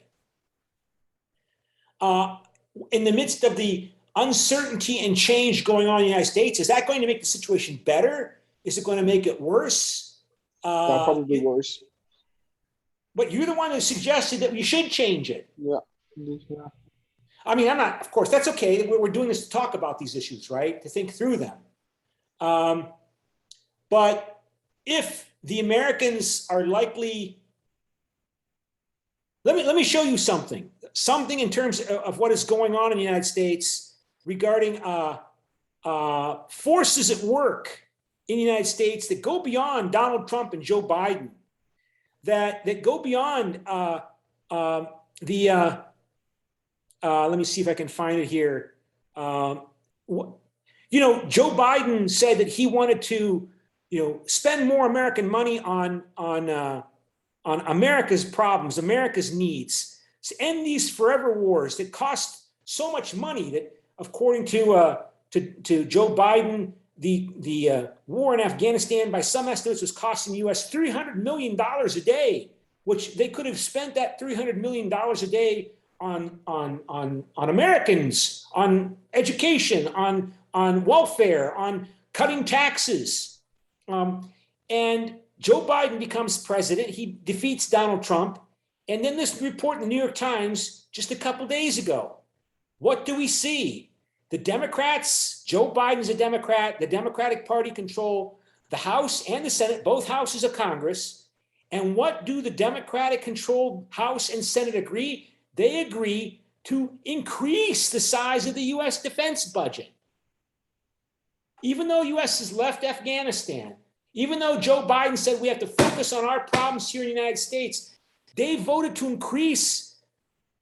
S1: In the midst of the uncertainty and change going on in the United States, is that going to make the situation better? Is it going to make it worse?
S3: Probably worse.
S1: But you're the one who suggested that we should change it.
S3: Yeah.
S1: I mean, I'm not, of course, that's okay. We're doing this to talk about these issues, right? To think through them. But if the Americans are likely, let me show you something in terms of what is going on in the United States regarding forces at work in the United States that go beyond Donald Trump and Joe Biden, that go beyond let me see if I can find it here. Joe Biden said that he wanted to, spend more American money on America's problems, America's needs, to end these forever wars that cost so much money that, according to Joe Biden, the war in Afghanistan, by some estimates, was costing the U.S. $300 million a day, which they could have spent that $300 million a day on Americans, on education, on welfare, on cutting taxes. And Joe Biden becomes president. He defeats Donald Trump. And then this report in the New York Times just a couple days ago. What do we see? The Democrats, Joe Biden's a Democrat, the Democratic Party control the House and the Senate, both houses of Congress. And what do the Democratic-controlled House and Senate agree? They agree to increase the size of the U.S. defense budget. Even though U.S. has left Afghanistan, even though Joe Biden said we have to focus on our problems here in the United States, they voted to increase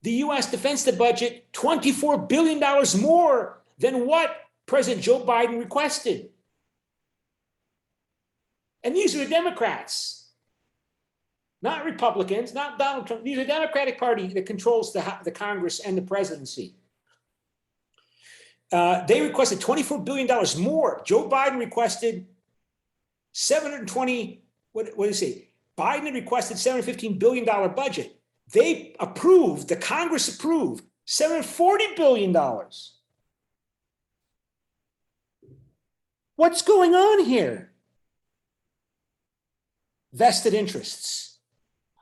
S1: the U.S. defense budget $24 billion more than what President Joe Biden requested. And these are the Democrats, not Republicans, not Donald Trump. These are the Democratic Party that controls the Congress and the presidency. They requested $24 billion more. Joe Biden requested 720, what did he say? Biden had requested $715 billion budget. They approved, the Congress approved $740 billion. What's going on here? Vested interests.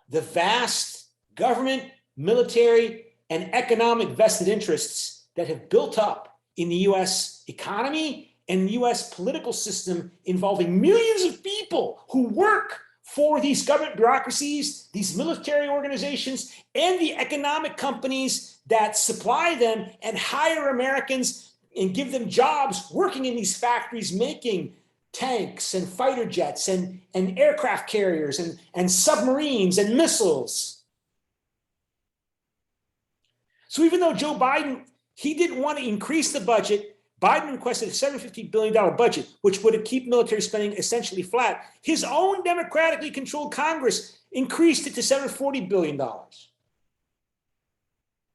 S1: The vast government, military, and economic vested interests that have built up in the U.S. economy and the U.S. political system, involving millions of people who work for these government bureaucracies, these military organizations, and the economic companies that supply them and hire Americans and give them jobs working in these factories, making tanks and fighter jets and aircraft carriers and submarines and missiles. So even though Joe Biden, he didn't want to increase the budget, Biden requested a $750 billion budget, which would keep military spending essentially flat. His own democratically controlled Congress increased it to $740 billion.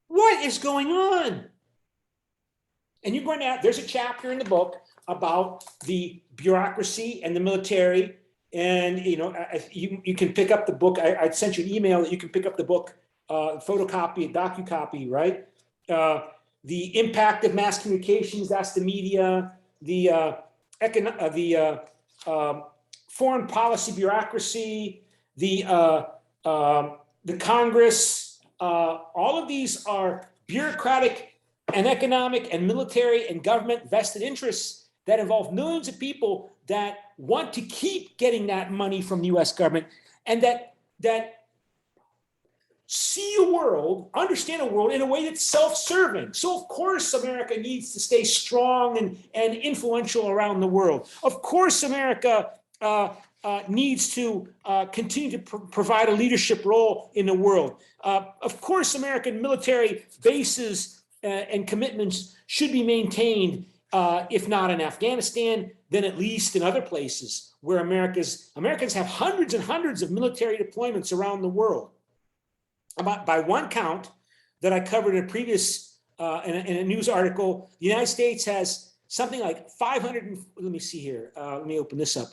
S1: What is going on? And there's a chapter in the book about the bureaucracy and the military And you can pick up the book. I sent you an email that you can pick up the book, photocopy, docu-copy, right? The impact of mass communications, that's the media, the foreign policy bureaucracy, the Congress, all of these are bureaucratic and economic and military and government vested interests that involve millions of people that want to keep getting that money from the US government, and that see a world, understand a world in a way that's self-serving. So of course America needs to stay strong and influential around the world. Of course America needs to continue to provide a leadership role in the world. Of course American military bases and commitments should be maintained, if not in Afghanistan, then at least in other places where Americans have hundreds and hundreds of military deployments around the world. By one count that I covered in a previous, in a news article, the United States has something like 500, let me see here, let me open this up.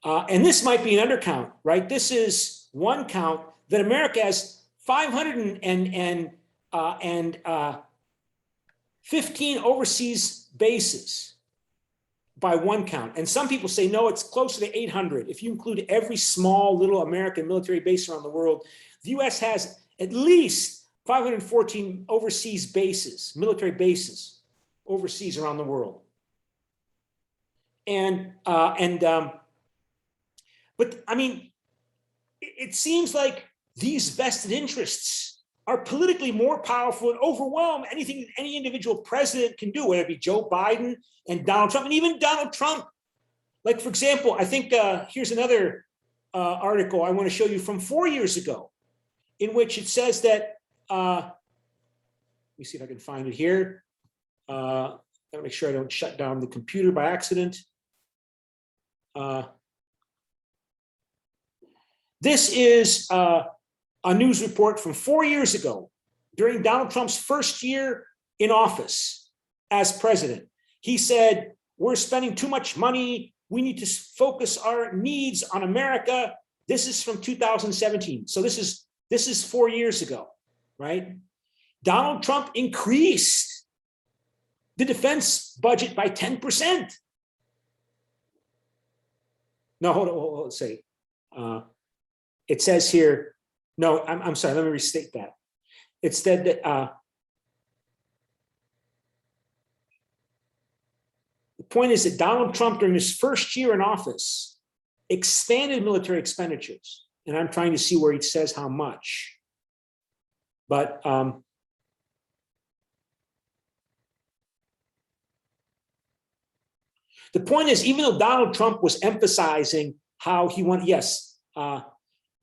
S1: And this might be an undercount, right? This is one count that America has 515 overseas bases by one count. And some people say, no, it's closer to 800. If you include every small little American military base around the world, the US has at least 514 overseas bases, military bases, overseas around the world. But I mean, it seems like these vested interests are politically more powerful and overwhelm anything that any individual president can do, whether it be Joe Biden and Donald Trump, and even Donald Trump. Like, for example, I think here's another article I want to show you from 4 years ago, in which it says that, let me see if I can find it here. Gotta make sure I don't shut down the computer by accident. This is a news report from 4 years ago, during Donald Trump's first year in office as president. He said, we're spending too much money. We need to focus our needs on America. This is from 2017. So this is 4 years ago, right? Donald Trump increased the defense budget by 10%. No, hold on, let's see. It says here, no, I'm sorry, let me restate that. It said that the point is that Donald Trump, during his first year in office, expanded military expenditures. And I'm trying to see where he says how much. But the point is, even though Donald Trump was emphasizing how he wanted, yes,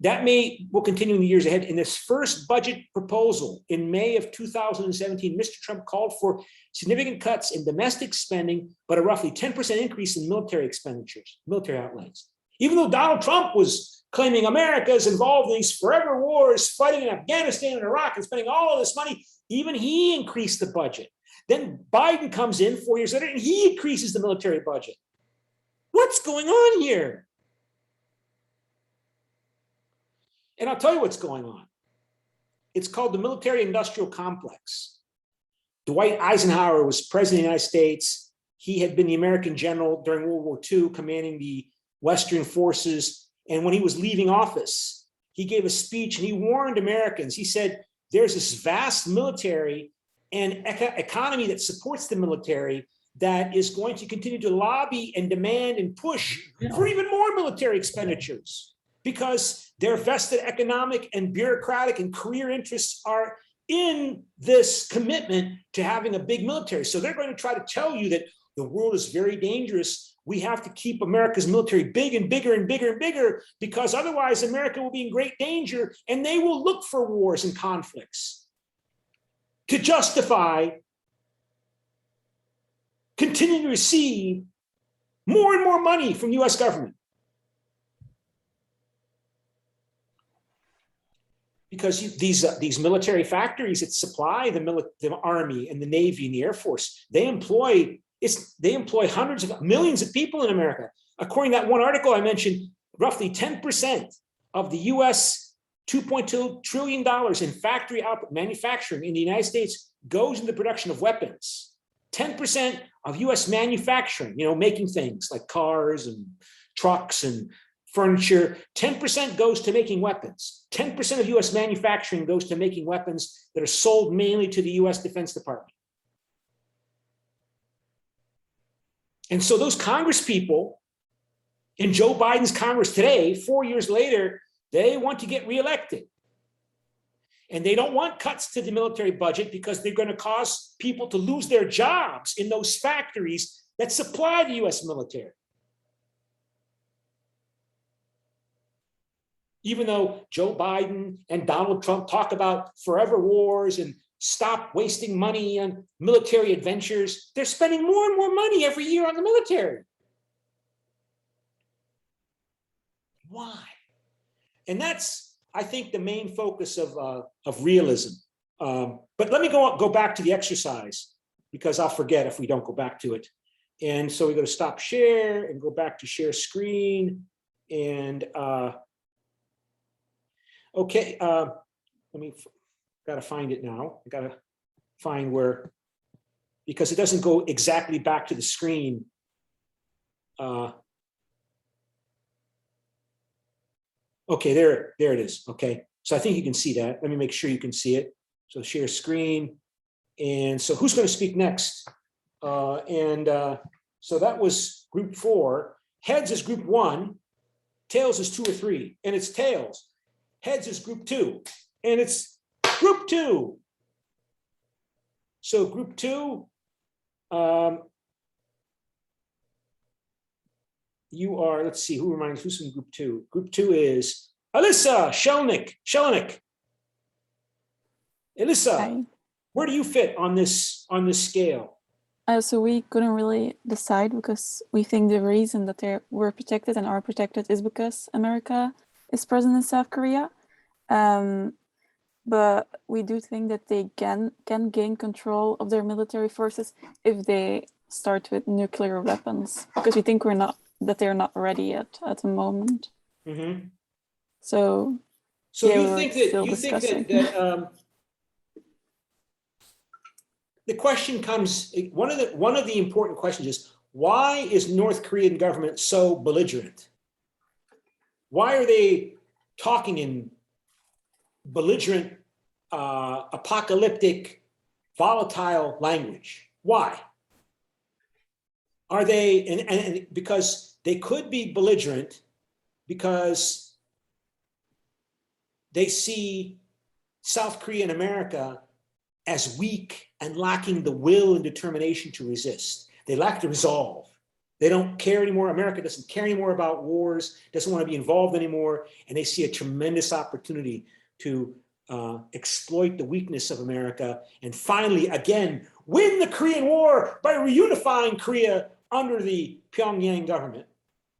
S1: that will continue in the years ahead. In this first budget proposal in May of 2017, Mr. Trump called for significant cuts in domestic spending, but a roughly 10% increase in military expenditures, military outlays. Even though Donald Trump was claiming America is involved in these forever wars, fighting in Afghanistan and Iraq and spending all of this money, even he increased the budget. Then Biden comes in 4 years later and he increases the military budget. What's going on here? And I'll tell you what's going on. It's called the military-industrial complex. Dwight Eisenhower was president of the United States. He had been the American general during World War II, commanding the Western forces. And when he was leaving office, he gave a speech and he warned Americans. He said, there's this vast military and economy that supports the military that is going to continue to lobby and demand and push for even more military expenditures, because their vested economic and bureaucratic and career interests are in this commitment to having a big military. So they're going to try to tell you that the world is very dangerous. We have to keep America's military big and bigger and bigger and bigger, because otherwise America will be in great danger, and they will look for wars and conflicts to justify continuing to receive more and more money from the US government. Because these military factories that supply the Army and the Navy and the Air Force, they employ hundreds of millions of people in America. according to that one article I mentioned, roughly 10% of the US $2.2 trillion in factory output manufacturing in the United States goes into the production of weapons. 10% of US manufacturing, making things like cars and trucks and furniture, 10% goes to making weapons. 10% of US manufacturing goes to making weapons that are sold mainly to the US Defense Department. And so those Congress people in Joe Biden's Congress today, 4 years later, they want to get reelected. And they don't want cuts to the military budget because they're going to cause people to lose their jobs in those factories that supply the US military. Even though Joe Biden and Donald Trump talk about forever wars and stop wasting money on military adventures, they're spending more and more money every year on the military. Why? And that's, I think, the main focus of realism. But let me go back to the exercise, because I'll forget if we don't go back to it. And so we go to stop share and go back to share screen. And okay, gotta find it now. I gotta find where, because it doesn't go exactly back to the screen. Okay, there it is. Okay, so I think you can see that. Let me make sure you can see it. So share screen. And so who's going to speak next? So that was group 4. Heads is group 1. Tails is 2 or 3. And it's tails. Heads is group 2. And it's group 2. So group 2, you are, let's see, who's in group 2? Group 2 is Alyssa Shelnick. Alyssa,
S4: Hi.
S1: where do you fit on this scale?
S4: So we couldn't really decide, because we think the reason that they were protected and are protected is because America is present in South Korea. But we do think that they can gain control of their military forces if they start with nuclear weapons, because we think that they're not ready yet at the moment.
S1: Mm-hmm.
S4: So
S1: you think that the question comes, one of the important questions is, why is North Korean government so belligerent? Why are they talking in belligerent, apocalyptic, volatile language? Why? Are they, and because they could be belligerent because they see South Korea and America as weak and lacking the will and determination to resist. They lack the resolve. They don't care anymore. America doesn't care anymore about wars, doesn't want to be involved anymore, and they see a tremendous opportunity to exploit the weakness of America and finally, again, win the Korean War by reunifying Korea under the Pyongyang government.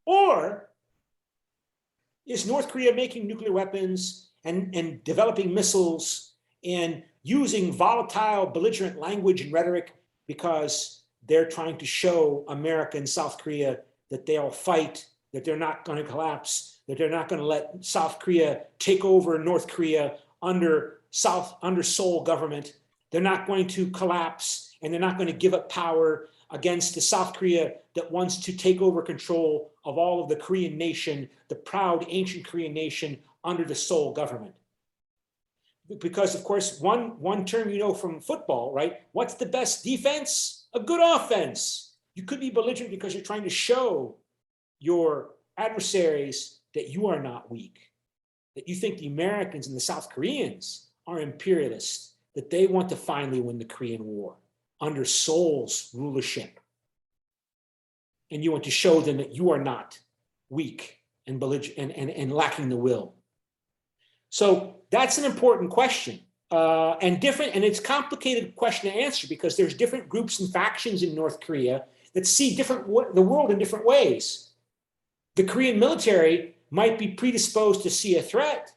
S1: Or is North Korea making nuclear weapons and developing missiles and using volatile, belligerent language and rhetoric because they're trying to show America and South Korea that they'll fight, that they're not going to collapse, that they're not going to let South Korea take over North Korea under Seoul government. They're not going to collapse, and they're not going to give up power against the South Korea that wants to take over control of all of the Korean nation, the proud ancient Korean nation under the Seoul government. Because, of course, one term you know from football, right? What's the best defense? A good offense. You could be belligerent because you're trying to show your adversaries that you are not weak, that you think the Americans and the South Koreans are imperialists, that they want to finally win the Korean War under Seoul's rulership. And you want to show them that you are not weak and belligerent and lacking the will. So that's an important question, and it's a complicated question to answer because there's different groups and factions in North Korea that see the world in different ways. The Korean military might be predisposed to see a threat,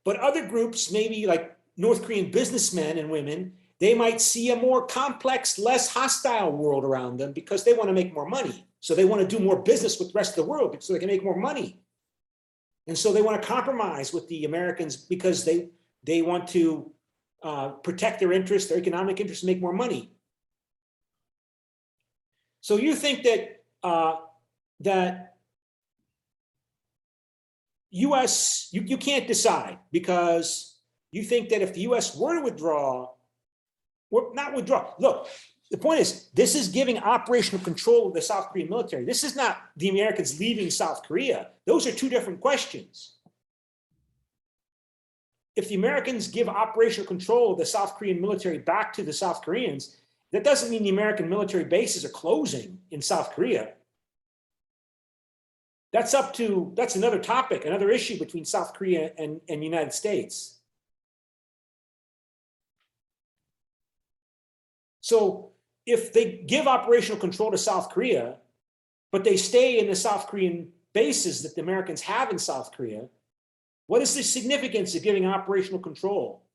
S1: but other groups, maybe like North Korean businessmen and women, They might see a more complex, less hostile world around them because they want to make more money. So they want to do more business with the rest of the world so they can make more money. And so they want to compromise with the Americans because they want to protect their interests, their economic interests, and make more money. So you think that that U.S. you can't decide because you think that if the U.S. were to withdraw, or not withdraw. Look, the point is, this is giving operational control of the South Korean military. This is not the Americans leaving South Korea. Those are two different questions. If the Americans give operational control of the South Korean military back to the South Koreans, that doesn't mean the American military bases are closing in South Korea. That's another topic, another issue between South Korea and United States. So if they give operational control to South Korea, but they stay in the South Korean bases that the Americans have in South Korea, what is the significance of giving operational control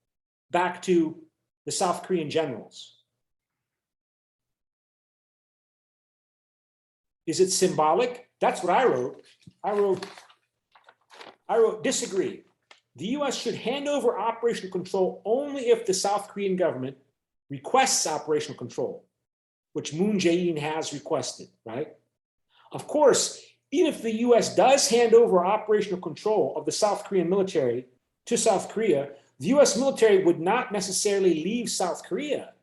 S1: back to the South Korean generals? Is it symbolic? That's what I wrote. I wrote, disagree. The US should hand over operational control only if the South Korean government requests operational control, which Moon Jae-in has requested, right? Of course, even if the US does hand over operational control of the South Korean military to South Korea, the US military would not necessarily leave South Korea.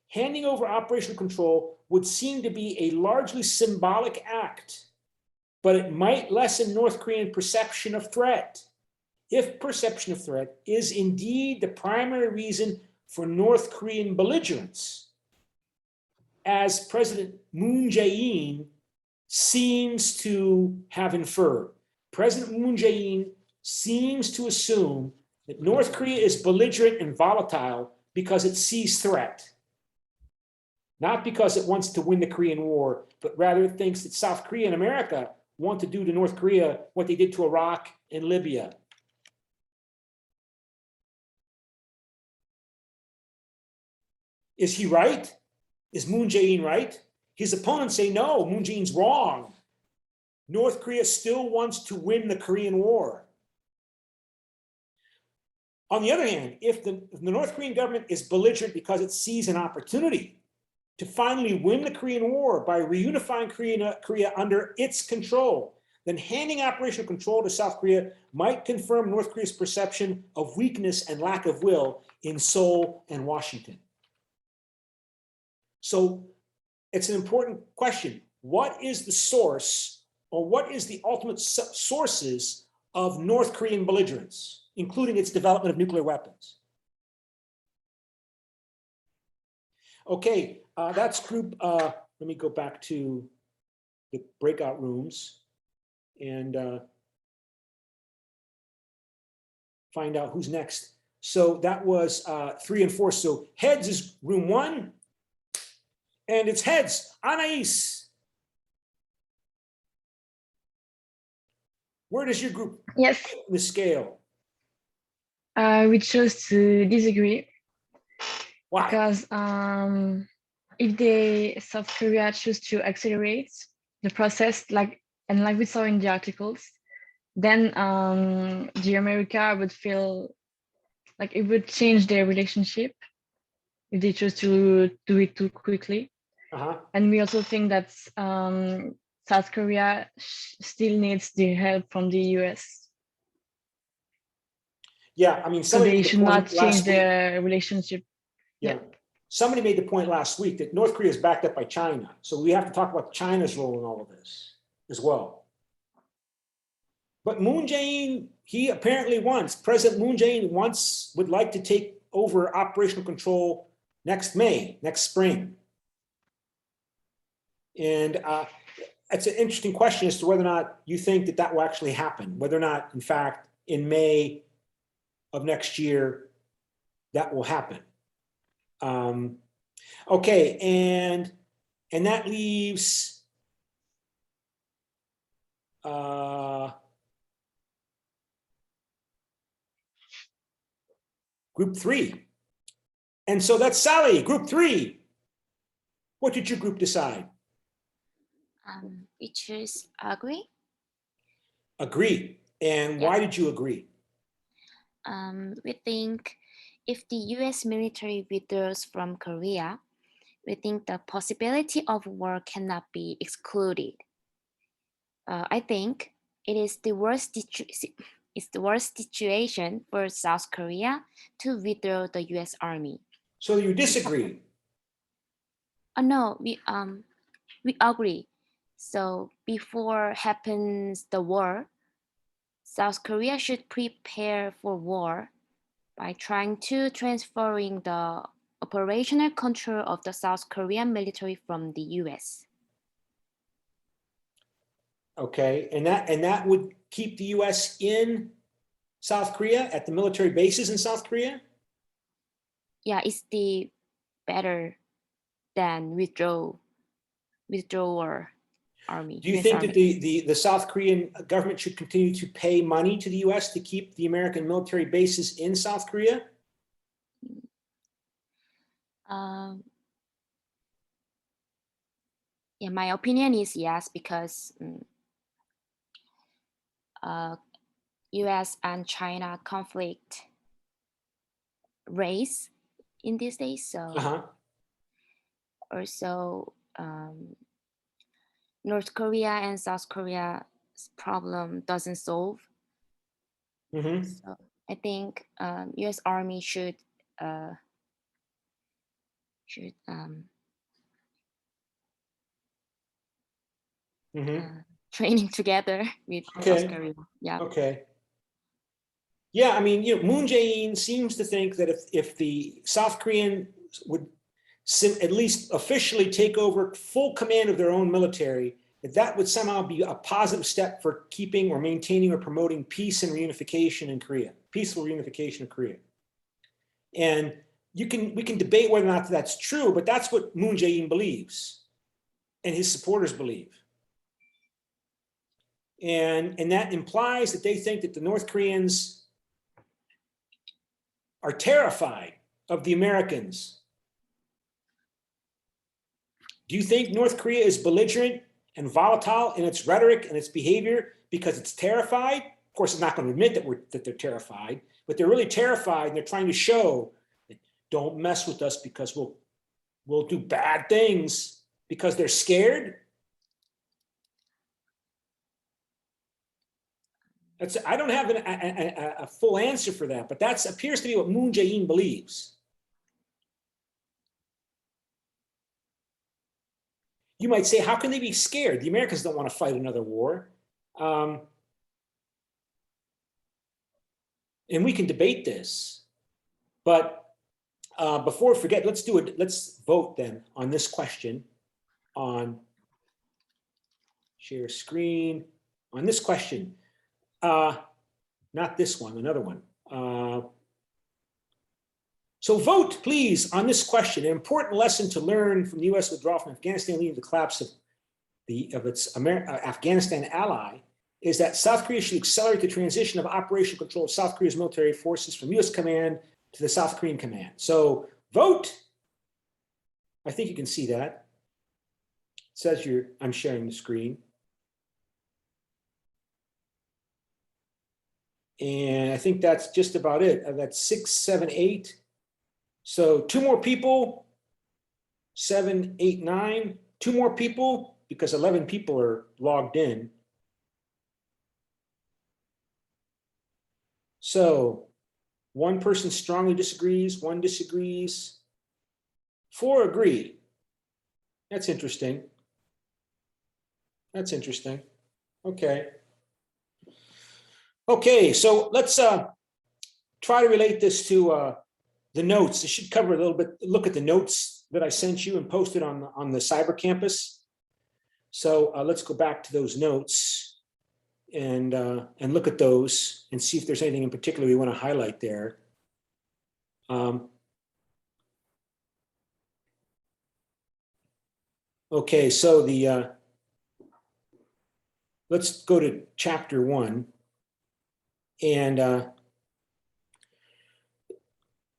S1: Handing over operational control would seem to be a largely symbolic act, but it might lessen North Korean perception of threat. If perception of threat is indeed the primary reason for North Korean belligerence, as President Moon Jae-in seems to have inferred. President Moon Jae-in seems to assume that North Korea is belligerent and volatile because it sees threat, not because it wants to win the Korean War, but rather it thinks that South Korea and America want to do to North Korea what they did to Iraq and Libya. Is he right? Is Moon Jae-in right? His opponents say, no, Moon Jae-in's wrong. North Korea still wants to win the Korean War. On the other hand, if the North Korean government is belligerent because it sees an opportunity to finally win the Korean War by reunifying Korea under its control, then handing operational control to South Korea might confirm North Korea's perception of weakness and lack of will in Seoul and Washington. So it's an important question. What is the source, or what is the ultimate sources of North Korean belligerence, including its development of nuclear weapons? Okay, that's group, let me go back to the breakout rooms and find out who's next. So that was 3 and 4. So heads is room 1. And it's heads. Anais. Where does your group
S2: Yes,
S1: fit in the scale?
S2: we chose to disagree
S1: Why?
S2: because if South Korea choose to accelerate the process, like we saw in the articles, then the America would feel like it would change their relationship if they choose to do it too quickly. And we also think that South Korea still needs the help from the US.
S1: Yeah, I mean,
S2: so they should not change their relationship.
S1: Yeah. Somebody made the point last week that North Korea is backed up by China. So we have to talk about China's role in all of this as well. But Moon Jae-in, he apparently President Moon Jae-in would like to take over operational control next spring. And it's an interesting question as to whether or not you think that that will actually happen, whether or not, in fact, in May of next year, that will happen. Okay, and that leaves group 3. And so that's Sally, group 3. What did your group decide?
S5: We choose agree.
S1: Agree. And why did you agree?
S5: We think if the US military withdraws from Korea, we think the possibility of war cannot be excluded. I think it is the worst situation for South Korea to withdraw the US Army.
S1: So you disagree.
S5: No, we agree. So before happens the war, South Korea should prepare for war by trying to transferring the operational control of the South Korean military from the US.
S1: Okay, and that would keep the US in South Korea at the military bases in South Korea?
S5: Yeah, it's the better than withdraw our army.
S1: Do you
S5: US
S1: think
S5: army.
S1: that the South Korean government should continue to pay money to the US to keep the American military bases in South Korea?
S5: Yeah, my opinion is yes, because US and China conflict race in these days. So also North Korea and South Korea's problem doesn't solve. So I think US Army should training together with South Korea. Yeah.
S1: Okay. Yeah, I mean, Moon Jae-in seems to think that if the South Korean would at least officially take over full command of their own military, that would somehow be a positive step for keeping or maintaining or promoting peace and reunification in Korea, peaceful reunification of Korea. And we can debate whether or not that's true, but that's what Moon Jae-in believes and his supporters believe. And that implies that they think that the North Koreans are terrified of the Americans. Do you think North Korea is belligerent and volatile in its rhetoric and its behavior because it's terrified? Of course, it's not going to admit that they're terrified, but they're really terrified and they're trying to show that don't mess with us because we'll do bad things because they're scared. I don't have a full answer for that, but that appears to be what Moon Jae-in believes. You might say, how can they be scared? The Americans don't want to fight another war. And we can debate this. But before we forget, let's vote then on this question on share screen. On this question. Not this one, another one. So vote, please, on this question. An important lesson to learn from the U.S. withdrawal from Afghanistan leading to the collapse of its Afghanistan ally is that South Korea should accelerate the transition of operational control of South Korea's military forces from U.S. command to the South Korean command. So vote. I think you can see that. It says I'm sharing the screen. And I think that's just about it. That's 6, 7, 8. So 2 more people, 7, 8, 9, 2 more people, because 11 people are logged in. So 1 person strongly disagrees, 1 disagrees, 4 agree. That's interesting. That's interesting. Okay. Okay, so let's try to relate this to the notes. This should cover a little bit, look at the notes that I sent you and posted on the cyber campus. So let's go back to those notes and look at those and see if there's anything in particular we want to highlight there. Okay, so let's go to chapter 1. And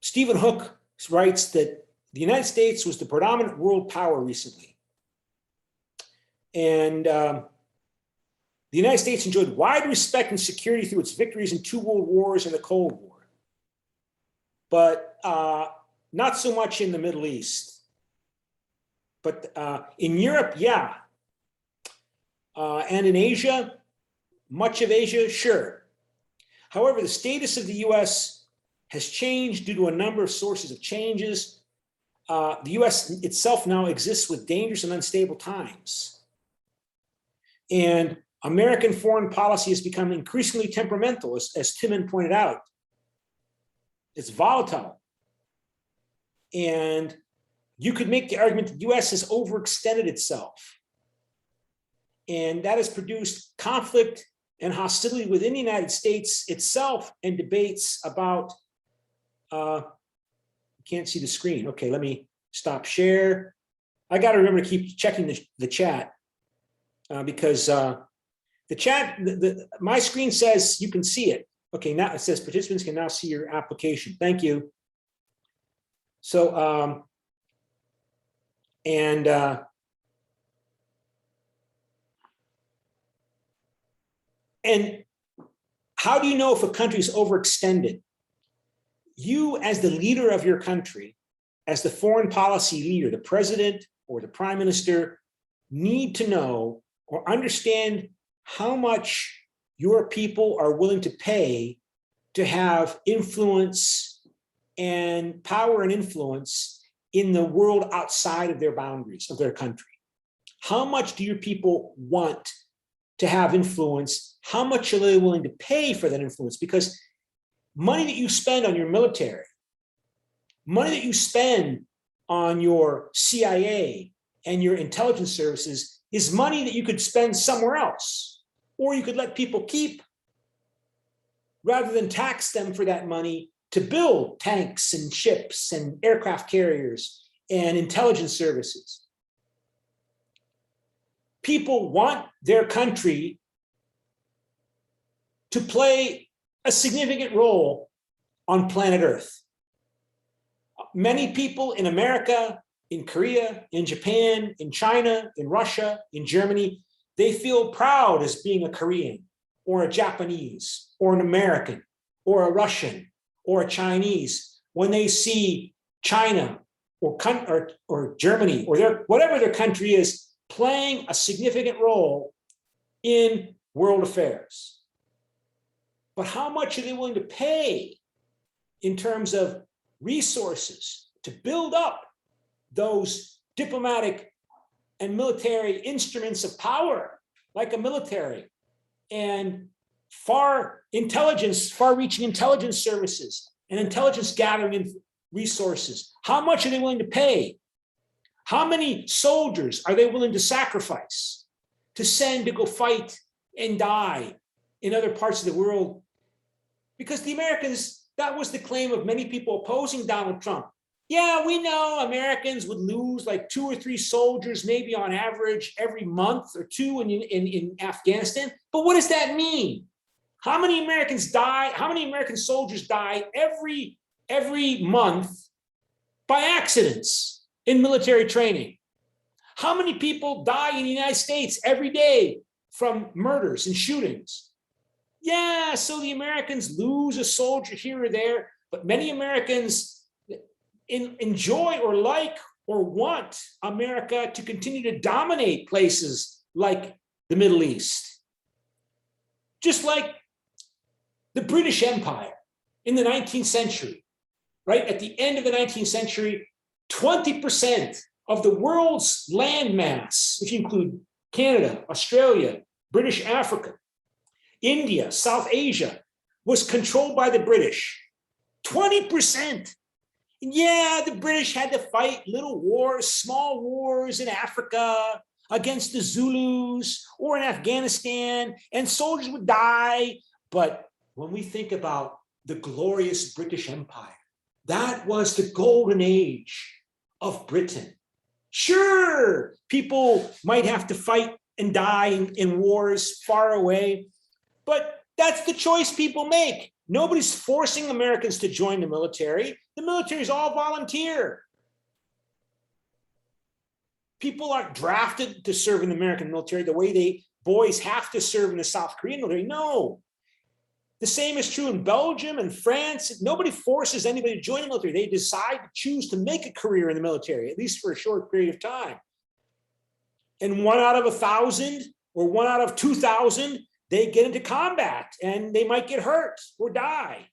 S1: Stephen Hook writes that the United States was the predominant world power recently. And the United States enjoyed wide respect and security through its victories in 2 world wars and the Cold War. But not so much in the Middle East. But in Europe, yeah. And in Asia, much of Asia, sure. However, the status of the US has changed due to a number of sources of changes. The US itself now exists with dangerous and unstable times. And American foreign policy has become increasingly temperamental, as Timon pointed out. It's volatile. And you could make the argument that the US has overextended itself. And that has produced conflict and hostility within the United States itself and debates about, can't see the screen. Okay, let me stop share. I got to remember to keep checking the chat because the chat, my screen says you can see it. Okay, now it says participants can now see your application. Thank you. So, and how do you know if a country is overextended? You, as the leader of your country, as the foreign policy leader, the president or the prime minister, need to know or understand how much your people are willing to pay to have influence and power and influence in the world outside of their boundaries of their country. How much do your people want to have influence? How much are they willing to pay for that influence? Because money that you spend on your military, money that you spend on your CIA and your intelligence services is money that you could spend somewhere else, or you could let people keep rather than tax them for that money to build tanks and ships and aircraft carriers and intelligence services. People want their country to play a significant role on planet Earth. Many people in America, in Korea, in Japan, in China, in Russia, in Germany, they feel proud as being a Korean or a Japanese or an American or a Russian or a Chinese when they see China or Germany or whatever their country is playing a significant role in world affairs. But how much are they willing to pay in terms of resources to build up those diplomatic and military instruments of power, like a military and far-reaching intelligence services and intelligence gathering resources? How much are they willing to pay? How many soldiers are they willing to sacrifice, to send to go fight and die in other parts of the world? Because the Americans, that was the claim of many people opposing Donald Trump. Yeah, we know Americans would lose like 2 or 3 soldiers, maybe on average every month or 2 in Afghanistan. But what does that mean? How many Americans die? How many American soldiers die every month by accidents in military training? How many people die in the United States every day from murders and shootings? Yeah, so the Americans lose a soldier here or there, but many Americans enjoy or like or want America to continue to dominate places like the Middle East. Just like the British Empire in the 19th century, right? At the end of the 19th century, 20% of the world's land mass, if you include Canada, Australia, British Africa, India, South Asia, was controlled by the British. 20%. Yeah, the British had to fight little wars, small wars in Africa against the Zulus or in Afghanistan, and soldiers would die. But when we think about the glorious British Empire, that was the golden age of Britain. Sure, people might have to fight and die in wars far away, but that's the choice people make. Nobody's forcing Americans to join the military. The military is all volunteer. People aren't drafted to serve in the American military the way boys have to serve in the South Korean military. No. The same is true in Belgium and France. Nobody forces anybody to join the military. They decide to choose to make a career in the military, at least for a short period of time. And 1 out of 1,000 or 1 out of 2,000, they get into combat and they might get hurt or die.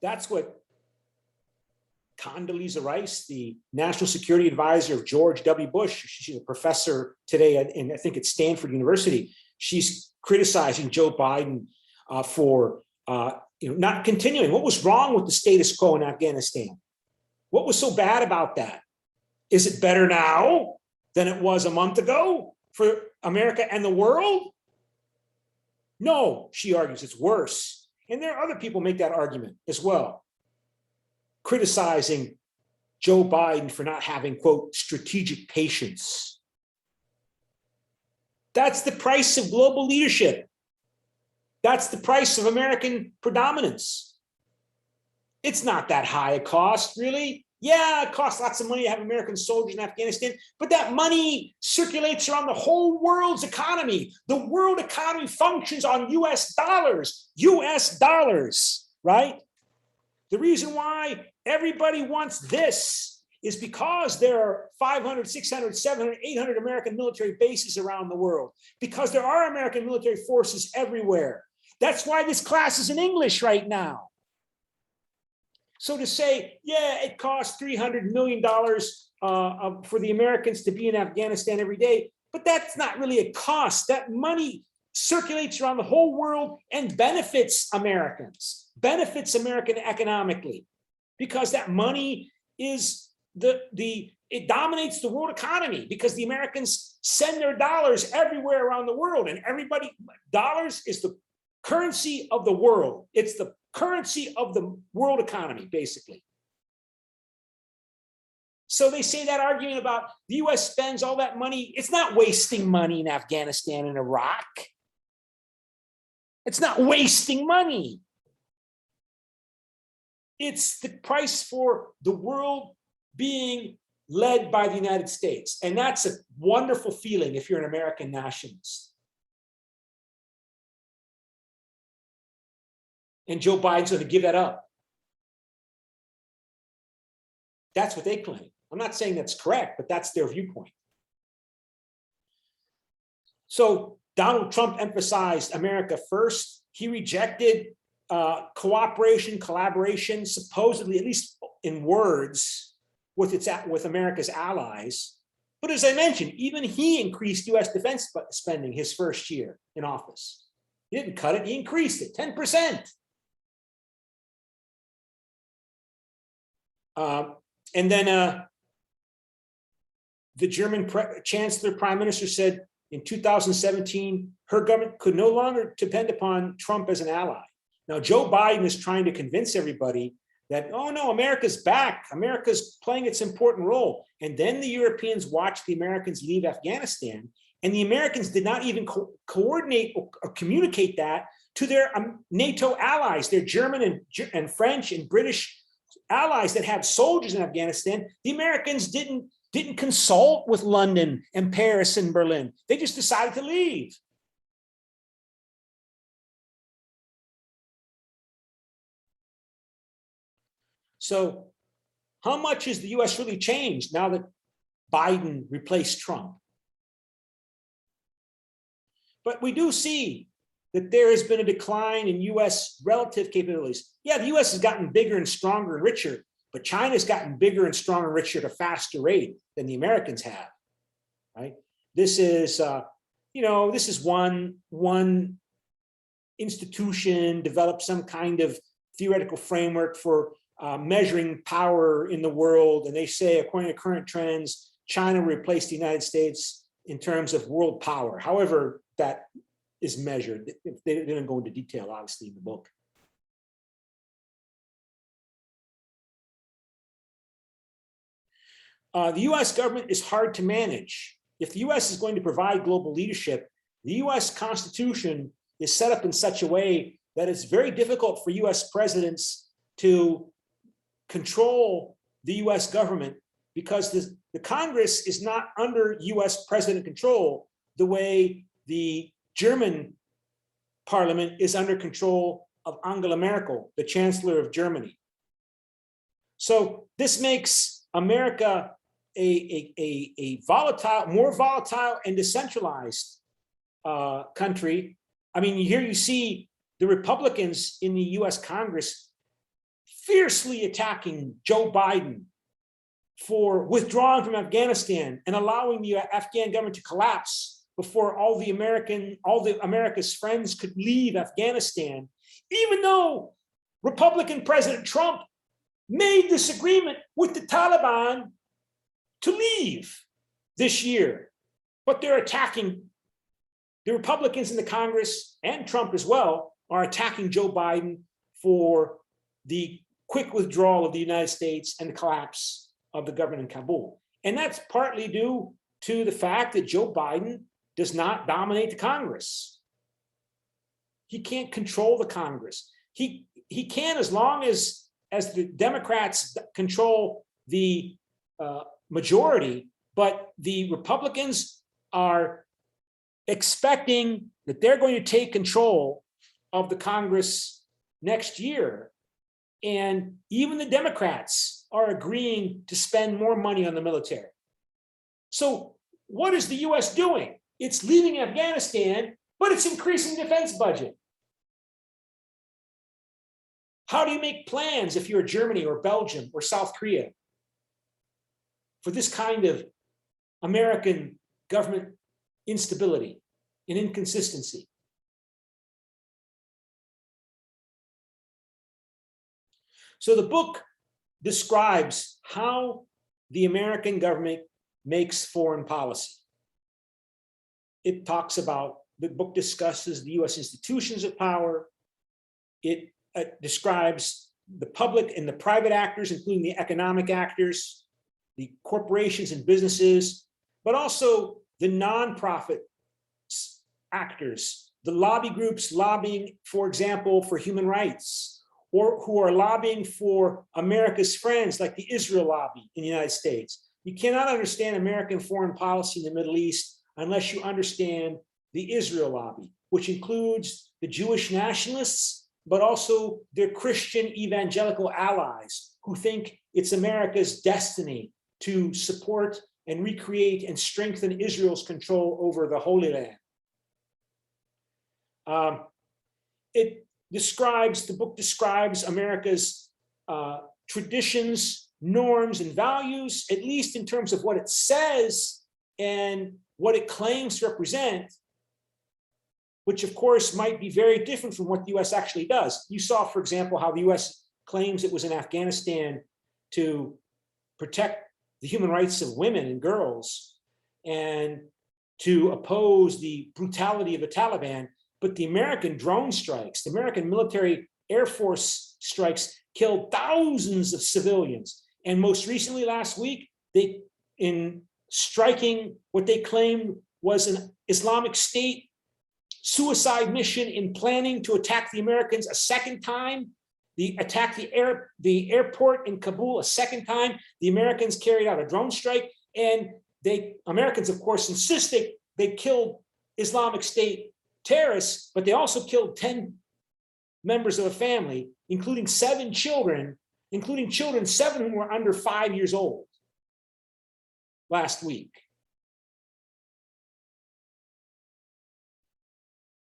S1: That's what Condoleezza Rice, the national security advisor of George W. Bush, she's a professor today I think at Stanford University. She's criticizing Joe Biden for not continuing. What was wrong with the status quo in Afghanistan? What was so bad about that? Is it better now than it was a month ago for America and the world? No, she argues it's worse. And there are other people make that argument as well, criticizing Joe Biden for not having, quote, strategic patience. That's the price of global leadership. That's the price of American predominance. It's not that high a cost, really. Yeah, it costs lots of money to have American soldiers in Afghanistan, but that money circulates around the whole world's economy. The world economy functions on US dollars, right? The reason why everybody wants this is because there are 500, 600, 700, 800 American military bases around the world, because there are American military forces everywhere. That's why this class is in English right now. So to say, yeah, it costs $300 million for the Americans to be in Afghanistan every day, but that's not really a cost. That money circulates around the whole world and benefits Americans, benefits American economically, because that money is it dominates the world economy, because the Americans send their dollars everywhere around the world, and dollars is the currency of the world. It's the currency of the world economy, basically. So they say that argument about the US spends all that money, it's not wasting money in Afghanistan and Iraq. It's not wasting money. It's the price for the world being led by the United States. And that's a wonderful feeling if you're an American nationalist. And Joe Biden's going to give that up. That's what they claim. I'm not saying that's correct, but that's their viewpoint. So Donald Trump emphasized America first. He rejected cooperation, collaboration, supposedly, at least in words, with America's allies. But as I mentioned, even he increased US defense spending his first year in office. He didn't cut it, he increased it, 10%. And then the German Chancellor, Prime Minister said in 2017, her government could no longer depend upon Trump as an ally. Now, Joe Biden is trying to convince everybody that, oh no, America's back. America's playing its important role. And then the Europeans watched the Americans leave Afghanistan, and the Americans did not even coordinate or communicate that to their NATO allies, their German and French and British allies that had soldiers in Afghanistan. The Americans didn't consult with London and Paris and Berlin. They just decided to leave. So how much has the US really changed now that Biden replaced Trump? But we do see that there has been a decline in US relative capabilities. Yeah, the US has gotten bigger and stronger and richer, but China's gotten bigger and stronger and richer at a faster rate than the Americans have, right? This is, this is one institution developed some kind of theoretical framework for measuring power in the world. And they say, according to current trends, China will replace the United States in terms of world power. However, that is measured. They didn't go into detail, obviously, in the book. The US government is hard to manage. If the US is going to provide global leadership, the US Constitution is set up in such a way that it's very difficult for US presidents to control the US government, because the Congress is not under US president control the way the German parliament is under control of Angela Merkel, the Chancellor of Germany. So this makes America a volatile, more volatile and decentralized country. I mean, here you see the Republicans in the US Congress fiercely attacking Joe Biden for withdrawing from Afghanistan and allowing the Afghan government to collapse before all the America's friends could leave Afghanistan, even though Republican President Trump made this agreement with the Taliban to leave this year. But they're attacking, the Republicans in the Congress and Trump as well are attacking Joe Biden for the quick withdrawal of the United States and the collapse of the government in Kabul. And that's partly due to the fact that Joe Biden does not dominate the Congress. He can't control the Congress. He can, as long as the Democrats control the majority, but the Republicans are expecting that they're going to take control of the Congress next year. And even the Democrats are agreeing to spend more money on the military. So what is the US doing? It's leaving Afghanistan, but it's increasing the defense budget. How do you make plans if you're Germany or Belgium or South Korea for this kind of American government instability and inconsistency? So the book describes how the American government makes foreign policy. It talks about, the book discusses the US institutions of power. It describes the public and the private actors, including the economic actors, the corporations and businesses, but also the nonprofit actors, the lobby groups lobbying, for example, for human rights, or who are lobbying for America's friends, like the Israel lobby in the United States. You cannot understand American foreign policy in the Middle East unless you understand the Israel lobby, which includes the Jewish nationalists, but also their Christian evangelical allies who think it's America's destiny to support and recreate and strengthen Israel's control over the Holy Land. The book describes America's traditions, norms, and values, at least in terms of what it says and what it claims to represent, which of course might be very different from what the US actually does. You saw, for example, how the US claims it was in Afghanistan to protect the human rights of women and girls and to oppose the brutality of the Taliban. But the American drone strikes, the American military Air Force strikes killed thousands of civilians. And most recently last week, in striking what they claimed was an Islamic State suicide mission in planning to attack the Americans a second time, attack the airport in Kabul a second time. The Americans carried out a drone strike, and Americans, of course, insisted they killed Islamic State terrorists, but they also killed 10 members of a family, including 7 children, 7 who were under 5 years old last week.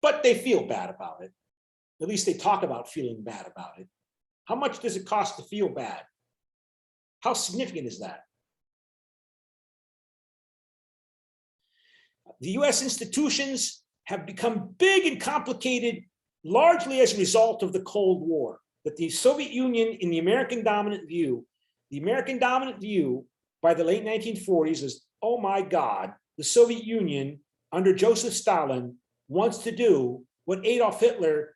S1: But they feel bad about it. At least they talk about feeling bad about it. How much does it cost to feel bad? How significant is that? The US institutions have become big and complicated largely as a result of the Cold War. That the Soviet Union, in the American dominant view by the late 1940s is, oh my God, the Soviet Union under Joseph Stalin wants to do what Adolf Hitler,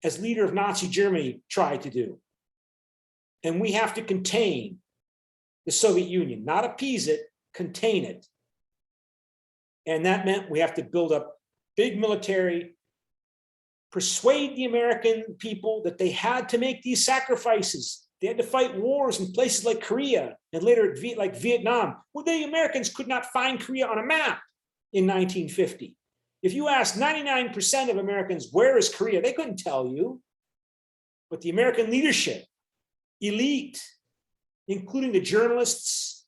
S1: as leader of Nazi Germany, tried to do. And we have to contain the Soviet Union, not appease it, contain it. And that meant we have to build up big military persuade the American people that they had to make these sacrifices. They had to fight wars in places like Korea and later like Vietnam. Well, the Americans could not find Korea on a map in 1950. If you asked 99% of Americans, where is Korea? They couldn't tell you. But the American leadership, elite, including the journalists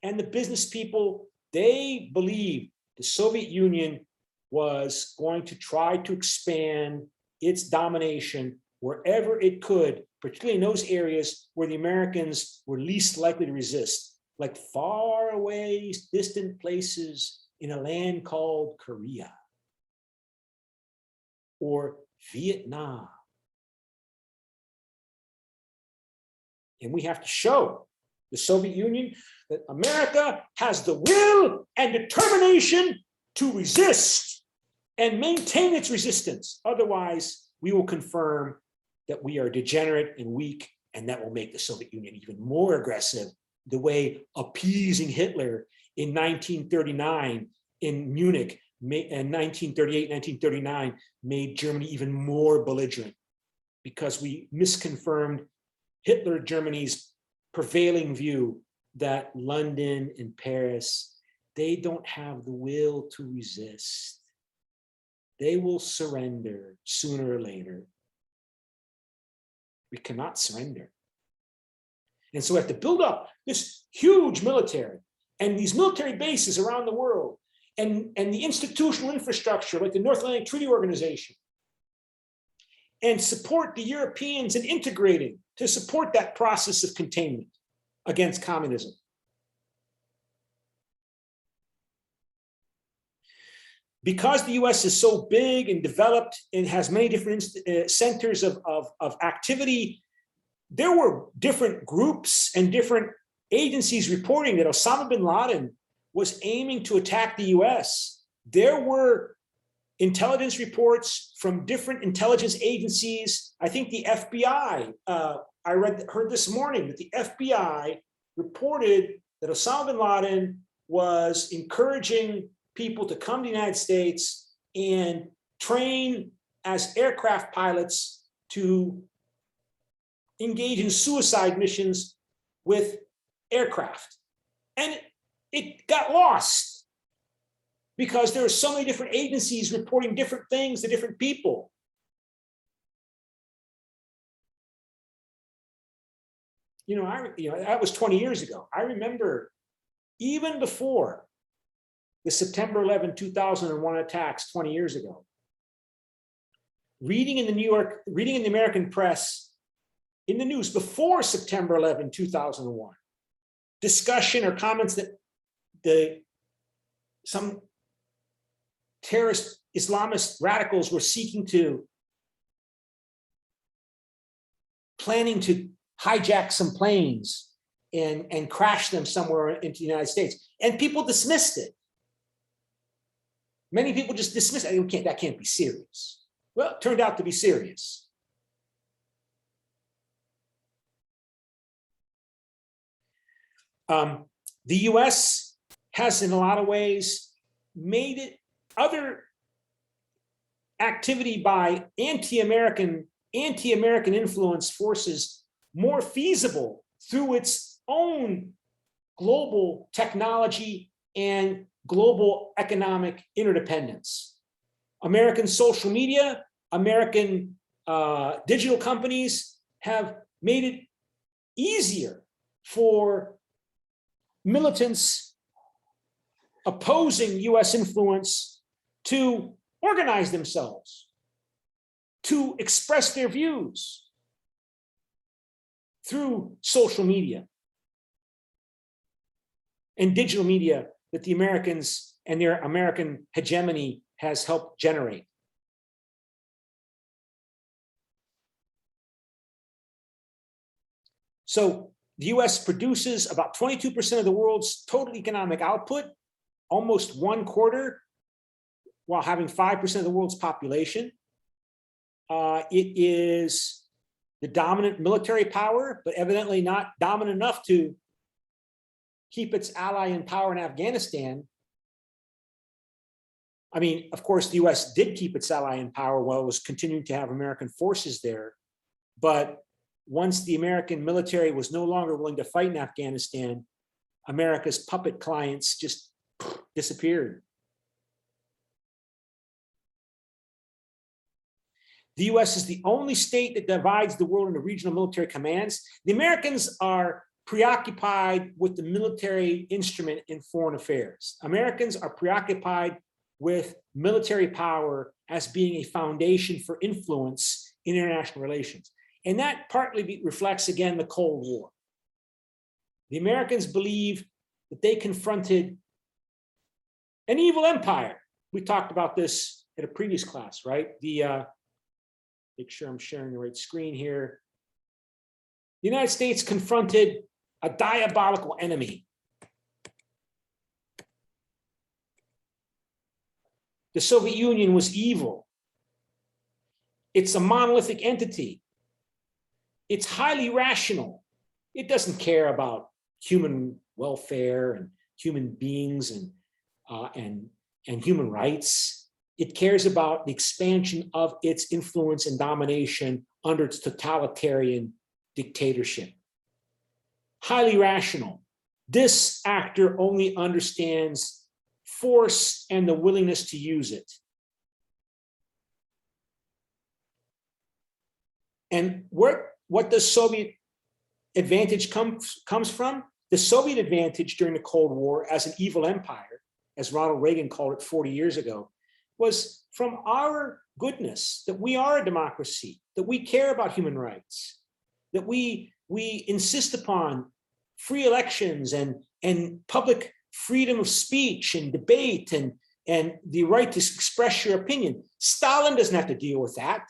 S1: and the business people, they believed the Soviet Union was going to try to expand its domination wherever it could, particularly in those areas where the Americans were least likely to resist, like far away, distant places in a land called Korea or Vietnam. And we have to show the Soviet Union that America has the will and determination to resist and maintain its resistance. Otherwise, we will confirm that we are degenerate and weak, and that will make the Soviet Union even more aggressive, the way appeasing Hitler in 1939 in Munich and 1938, 1939 made Germany even more belligerent, because we misconfirmed Hitler Germany's prevailing view that London and Paris, they don't have the will to resist. They will surrender sooner or later. We cannot surrender. And so we have to build up this huge military and these military bases around the world and the institutional infrastructure like the North Atlantic Treaty Organization, and support the Europeans in integrating to support that process of containment against communism. Because the US is so big and developed and has many different centers of activity, there were different groups and different agencies reporting that Osama bin Laden was aiming to attack the US. There were intelligence reports from different intelligence agencies. I think the FBI, I heard this morning that the FBI reported that Osama bin Laden was encouraging people to come to the United States and train as aircraft pilots to engage in suicide missions with aircraft. And it got lost because there are so many different agencies reporting different things to different people. That was 20 years ago. I remember even before the September 11, 2001 attacks 20 years ago, reading in the American press, in the news before September 11, 2001, discussion or comments that some terrorist Islamist radicals were planning to hijack some planes and crash them somewhere into the United States. And people dismissed it. Many people just dismissed it. That can't be serious. Well, it turned out to be serious. The US has, in a lot of ways, made it other activity by anti-American influence forces more feasible through its own global technology and global economic interdependence. American social media, American digital companies have made it easier for militants opposing US influence to organize themselves, to express their views through social media and digital media that the Americans and their American hegemony has helped generate. So the US produces about 22% of the world's total economic output, almost 1/4, while having 5% of the world's population. It is the dominant military power, but evidently not dominant enough to keep its ally in power in Afghanistan. I mean, of course, the US did keep its ally in power while it was continuing to have American forces there. But once the American military was no longer willing to fight in Afghanistan, America's puppet clients just disappeared. The US is the only state that divides the world into regional military commands. The Americans are preoccupied with the military instrument in foreign affairs. Americans are preoccupied with military power as being a foundation for influence in international relations. And that partly reflects, again, the Cold War. The Americans believe that they confronted an evil empire. We talked about this at a previous class, right? Make sure I'm sharing the right screen here. The United States confronted a diabolical enemy. The Soviet Union was evil. It's a monolithic entity. It's highly rational. It doesn't care about human welfare and human beings and human rights. It cares about the expansion of its influence and domination under its totalitarian dictatorship. Highly rational. This actor only understands force and the willingness to use it. And what does Soviet advantage comes from? The Soviet advantage during the Cold War as an evil empire, as Ronald Reagan called it 40 years ago, was from our goodness, that we are a democracy, that we care about human rights, that we insist upon free elections and public freedom of speech and debate and the right to express your opinion. Stalin doesn't have to deal with that.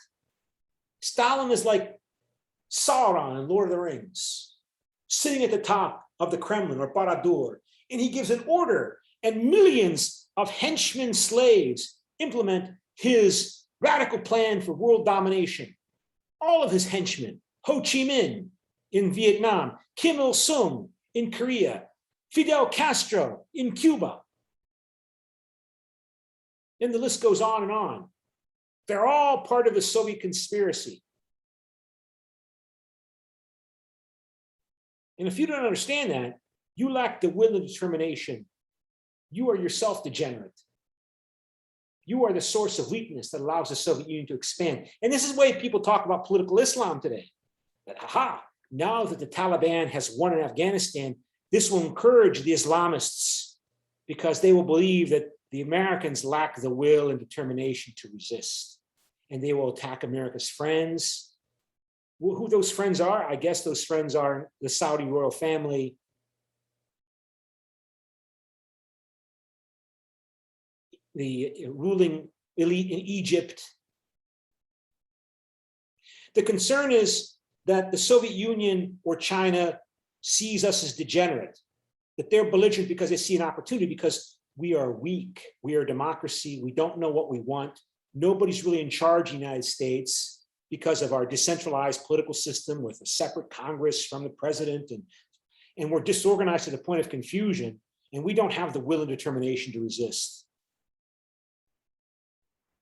S1: Stalin is like Sauron in Lord of the Rings, sitting at the top of the Kremlin or Barad-dûr, and he gives an order, and millions of henchmen slaves implement his radical plan for world domination. All of his henchmen, Ho Chi Minh in Vietnam, Kim Il-sung in Korea, Fidel Castro in Cuba. And the list goes on and on. They're all part of the Soviet conspiracy. And if you don't understand that, you lack the will and determination. You are yourself degenerate. You are the source of weakness that allows the Soviet Union to expand. And this is the way people talk about political Islam today. That, aha, now that the Taliban has won in Afghanistan, this will encourage the Islamists because they will believe that the Americans lack the will and determination to resist. And they will attack America's friends. Who those friends are? I guess those friends are the Saudi royal family, the ruling elite in Egypt. The concern is that the Soviet Union or China sees us as degenerate, that they're belligerent because they see an opportunity, because we are weak, we are a democracy, we don't know what we want. Nobody's really in charge in the United States because of our decentralized political system with a separate Congress from the president, and we're disorganized to the point of confusion, and we don't have the will and determination to resist.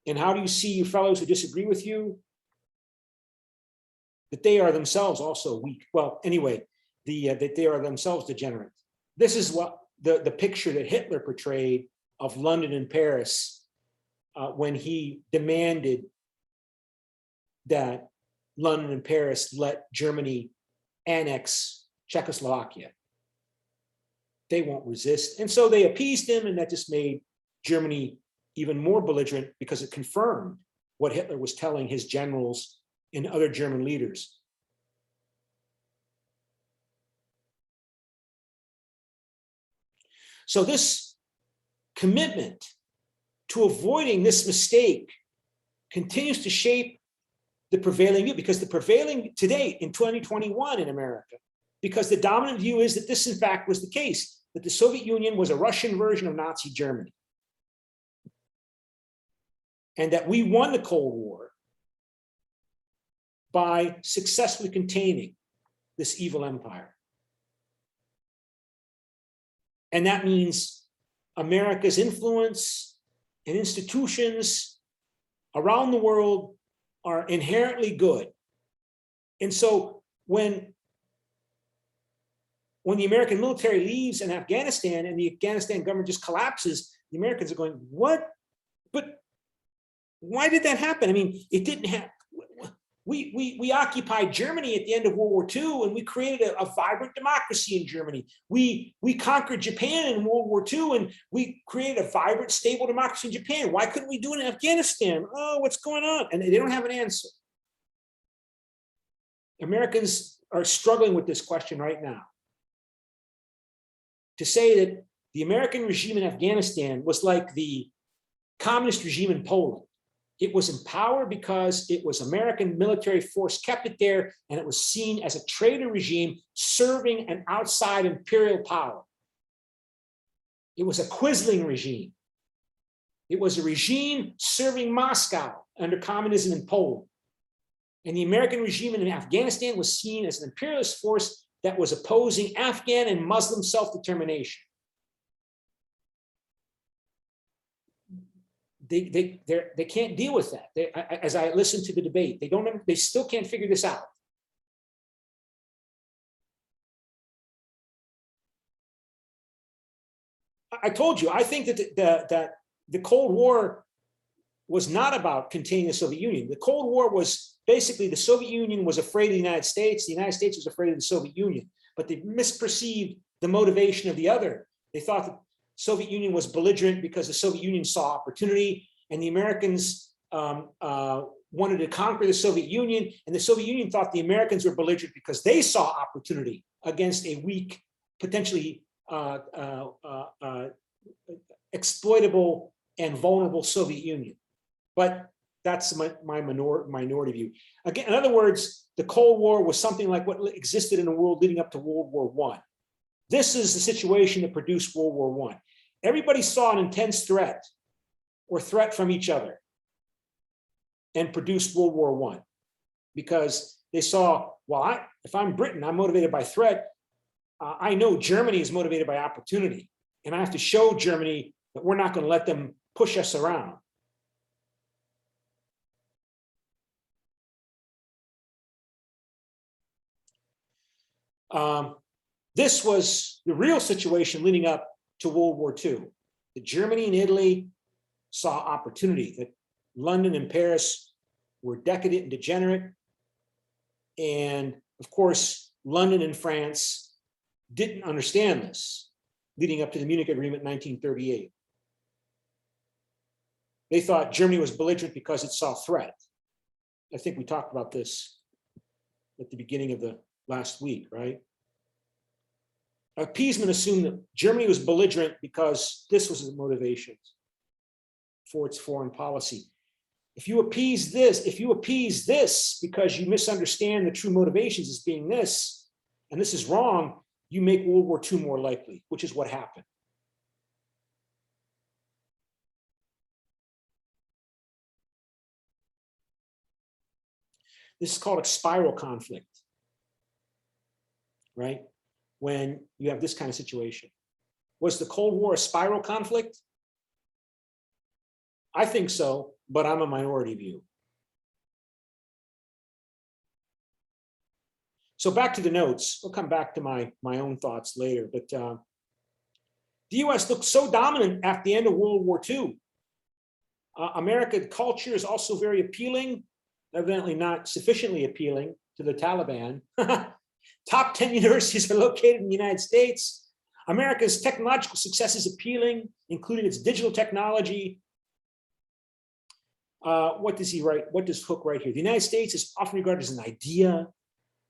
S1: And how do you see you fellows who disagree with you? That they are themselves also weak. Well, anyway, that they are themselves degenerate. This is what the picture that Hitler portrayed of London and Paris when he demanded that London and Paris let Germany annex Czechoslovakia. They won't resist. And so they appeased him, and that just made Germany even more belligerent because it confirmed what Hitler was telling his generals and other German leaders. So this commitment to avoiding this mistake continues to shape the prevailing view, because the prevailing today in 2021 in America, because the dominant view is that this in fact was the case, that the Soviet Union was a Russian version of Nazi Germany. And that we won the Cold War by successfully containing this evil empire. And that means America's influence and institutions around the world are inherently good. And so when the American military leaves in Afghanistan and the Afghanistan government just collapses, the Americans are going, what? But why did that happen? I mean, it didn't happen. We occupied Germany at the end of World War II, and we created a vibrant democracy in Germany. We conquered Japan in World War II, and we created a vibrant, stable democracy in Japan. Why couldn't we do it in Afghanistan? Oh, what's going on? And they don't have an answer. Americans are struggling with this question right now. To say that the American regime in Afghanistan was like the communist regime in Poland. It was in power because it was American military force kept it there, and it was seen as a traitor regime serving an outside imperial power. It was a quisling regime. It was a regime serving Moscow under communism in Poland. And the American regime in Afghanistan was seen as an imperialist force that was opposing Afghan and Muslim self-determination. They can't deal with that. As I listen to the debate, they still can't figure this out. I told you, I think that the Cold War was not about containing the Soviet Union. The Cold War was basically the Soviet Union was afraid of the United States was afraid of the Soviet Union, but they misperceived the motivation of the other. They thought the Soviet Union was belligerent because the Soviet Union saw opportunity, and the Americans wanted to conquer the Soviet Union, and the Soviet Union thought the Americans were belligerent because they saw opportunity against a weak, potentially exploitable and vulnerable Soviet Union. But that's my minority view. Again, in other words, the Cold War was something like what existed in the world leading up to World War I. This is the situation that produced World War I. Everybody saw an intense threat or threat from each other and produced World War I because they saw, well, if I'm Britain, I'm motivated by threat. I know Germany is motivated by opportunity, and I have to show Germany that we're not going to let them push us around. This was the real situation leading up to World War II. The Germany and Italy saw opportunity, that London and Paris were decadent and degenerate. And of course, London and France didn't understand this leading up to the Munich Agreement in 1938. They thought Germany was belligerent because it saw threat. I think we talked about this at the beginning of the last week, right? Appeasement assumed that Germany was belligerent because this was the motivation for its foreign policy. If you appease this because you misunderstand the true motivations as being this, and this is wrong, you make World War II more likely, which is what happened. This is called a spiral conflict, right? When you have this kind of situation. Was the Cold War a spiral conflict? I think so, but I'm a minority view. So back to the notes. We'll come back to my own thoughts later, but the US looked so dominant at the end of World War II. American culture is also very appealing, evidently not sufficiently appealing to the Taliban. Top 10 universities are located in the United States. America's technological success is appealing, including its digital technology. What does he write? What does Hook write here? The United States is often regarded as an idea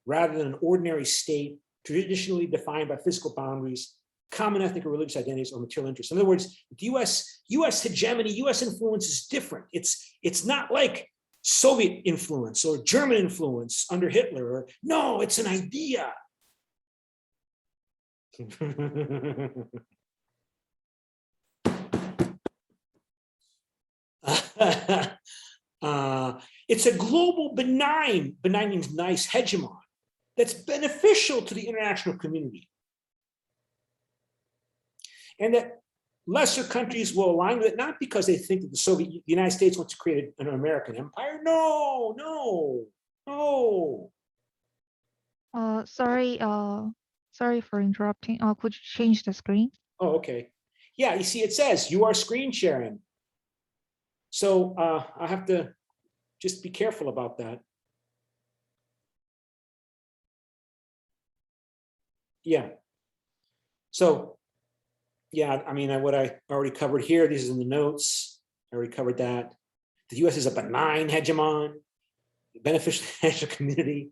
S1: rather than an ordinary state, traditionally defined by physical boundaries, common ethnic or religious identities, or material interests. In other words, the US hegemony, US influence is different. It's not like Soviet influence or German influence under Hitler. Or, no, it's an idea. It's a global benign means nice, hegemon that's beneficial to the international community. And that lesser countries will align with it, not because they think that the United States wants to create an American empire. No, no, no.
S6: Sorry, sorry for interrupting. Could you change the screen?
S1: Oh, okay. Yeah, you see, it says you are screen sharing. So I have to just be careful about that. Yeah. So, yeah, I mean, what I already covered here, these are in the notes. I already covered that. The US is a benign hegemon, beneficial to the national community.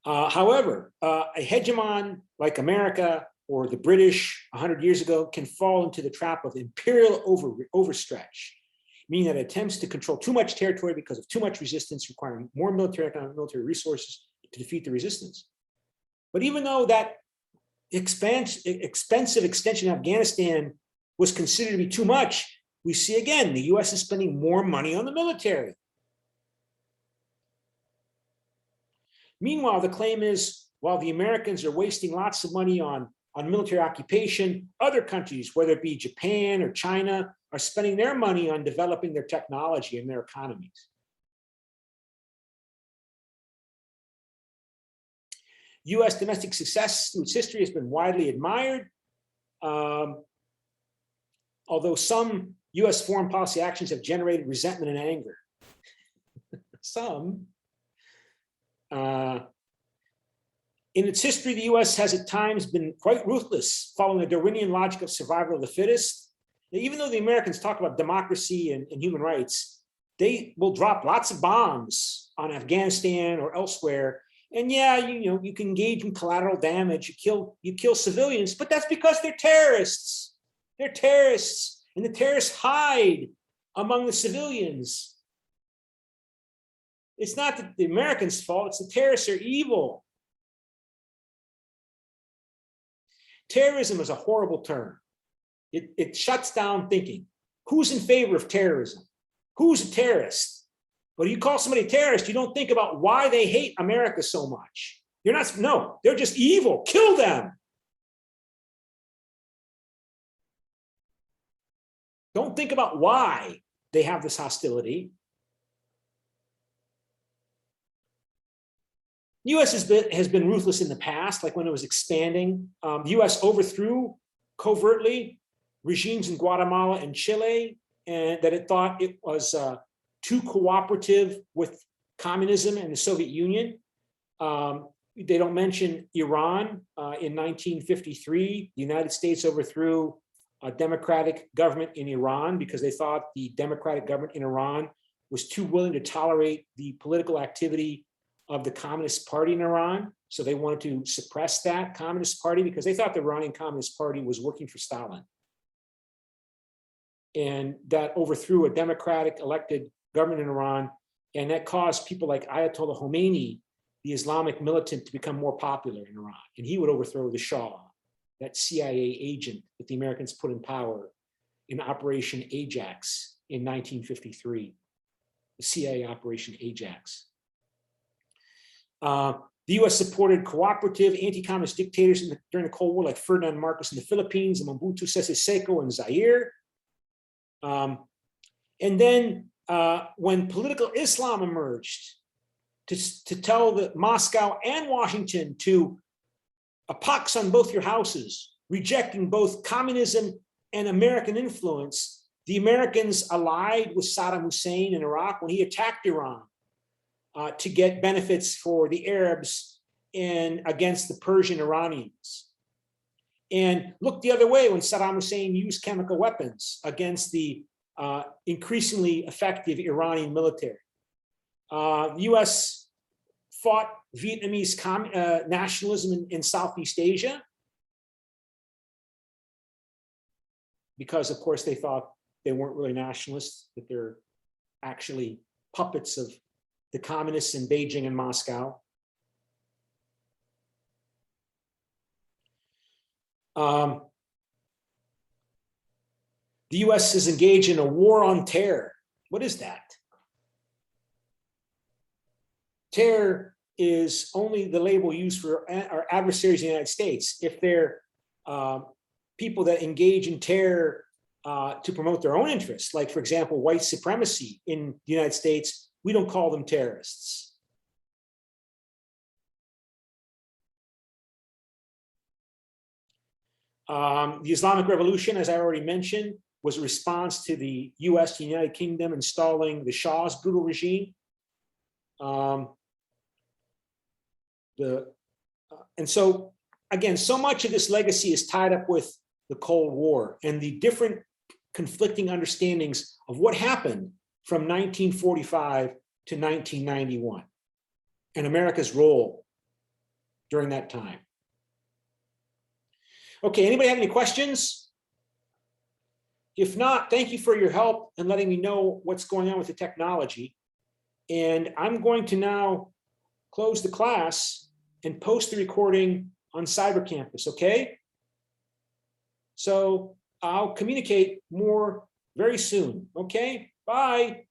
S1: However, a hegemon like America or the British 100 years ago can fall into the trap of imperial overstretch, meaning that it attempts to control too much territory because of too much resistance, requiring more military resources to defeat the resistance. But even though that expensive extension of Afghanistan was considered to be too much, we see again, the US is spending more money on the military. Meanwhile, the claim is, while the Americans are wasting lots of money on military occupation, other countries, whether it be Japan or China, are spending their money on developing their technology and their economies. US domestic success through its history has been widely admired, although some US foreign policy actions have generated resentment and anger. Some. In its history, the US has at times been quite ruthless, following the Darwinian logic of survival of the fittest. Even though the Americans talk about democracy and human rights, they will drop lots of bombs on Afghanistan or elsewhere. And yeah, you can engage in collateral damage, you kill civilians, but that's because they're terrorists. They're terrorists, and the terrorists hide among the civilians. It's not the Americans' fault, it's the terrorists are evil. Terrorism is a horrible term. It shuts down thinking. Who's in favor of terrorism? Who's a terrorist? But you call somebody a terrorist, you don't think about why they hate America so much. No, they're just evil, kill them. Don't think about why they have this hostility. The US has been ruthless in the past, like when it was expanding. The US overthrew covertly regimes in Guatemala and Chile, and that it thought it was too cooperative with communism and the Soviet Union. They don't mention Iran. In 1953, the United States overthrew a democratic government in Iran because they thought the democratic government in Iran was too willing to tolerate the political activity of the Communist Party in Iran. So they wanted to suppress that Communist Party because they thought the Iranian Communist Party was working for Stalin. And that overthrew a democratic elected government in Iran. And that caused people like Ayatollah Khomeini, the Islamic militant, to become more popular in Iran. And he would overthrow the Shah, that CIA agent that the Americans put in power in Operation Ajax in 1953, the CIA Operation Ajax. The US supported cooperative anti-communist dictators during the Cold War, like Ferdinand Marcos in the Philippines, and Mobutu Sese Seko in Zaire. And then when political Islam emerged, to tell Moscow and Washington to a pox on both your houses, rejecting both communism and American influence, the Americans allied with Saddam Hussein in Iraq when he attacked Iran to get benefits for the Arabs and against the Persian Iranians. And look the other way when Saddam Hussein used chemical weapons against the increasingly effective Iranian military. The US fought Vietnamese nationalism in Southeast Asia because, of course, they thought they weren't really nationalists, that they're actually puppets of the communists in Beijing and Moscow. The US is engaged in a war on terror. What is that? Terror is only the label used for our adversaries in the United States. If they're people that engage in terror to promote their own interests, like, for example, white supremacy in the United States, we don't call them terrorists. The Islamic Revolution, as I already mentioned, was a response to the US, the United Kingdom, installing the Shah's brutal regime. And so, again, so much of this legacy is tied up with the Cold War and the different conflicting understandings of what happened from 1945 to 1991 and America's role during that time. Okay, anybody have any questions? If not, thank you for your help and letting me know what's going on with the technology. And I'm going to now close the class and post the recording on Cyber Campus, okay? So I'll communicate more very soon, okay? Bye.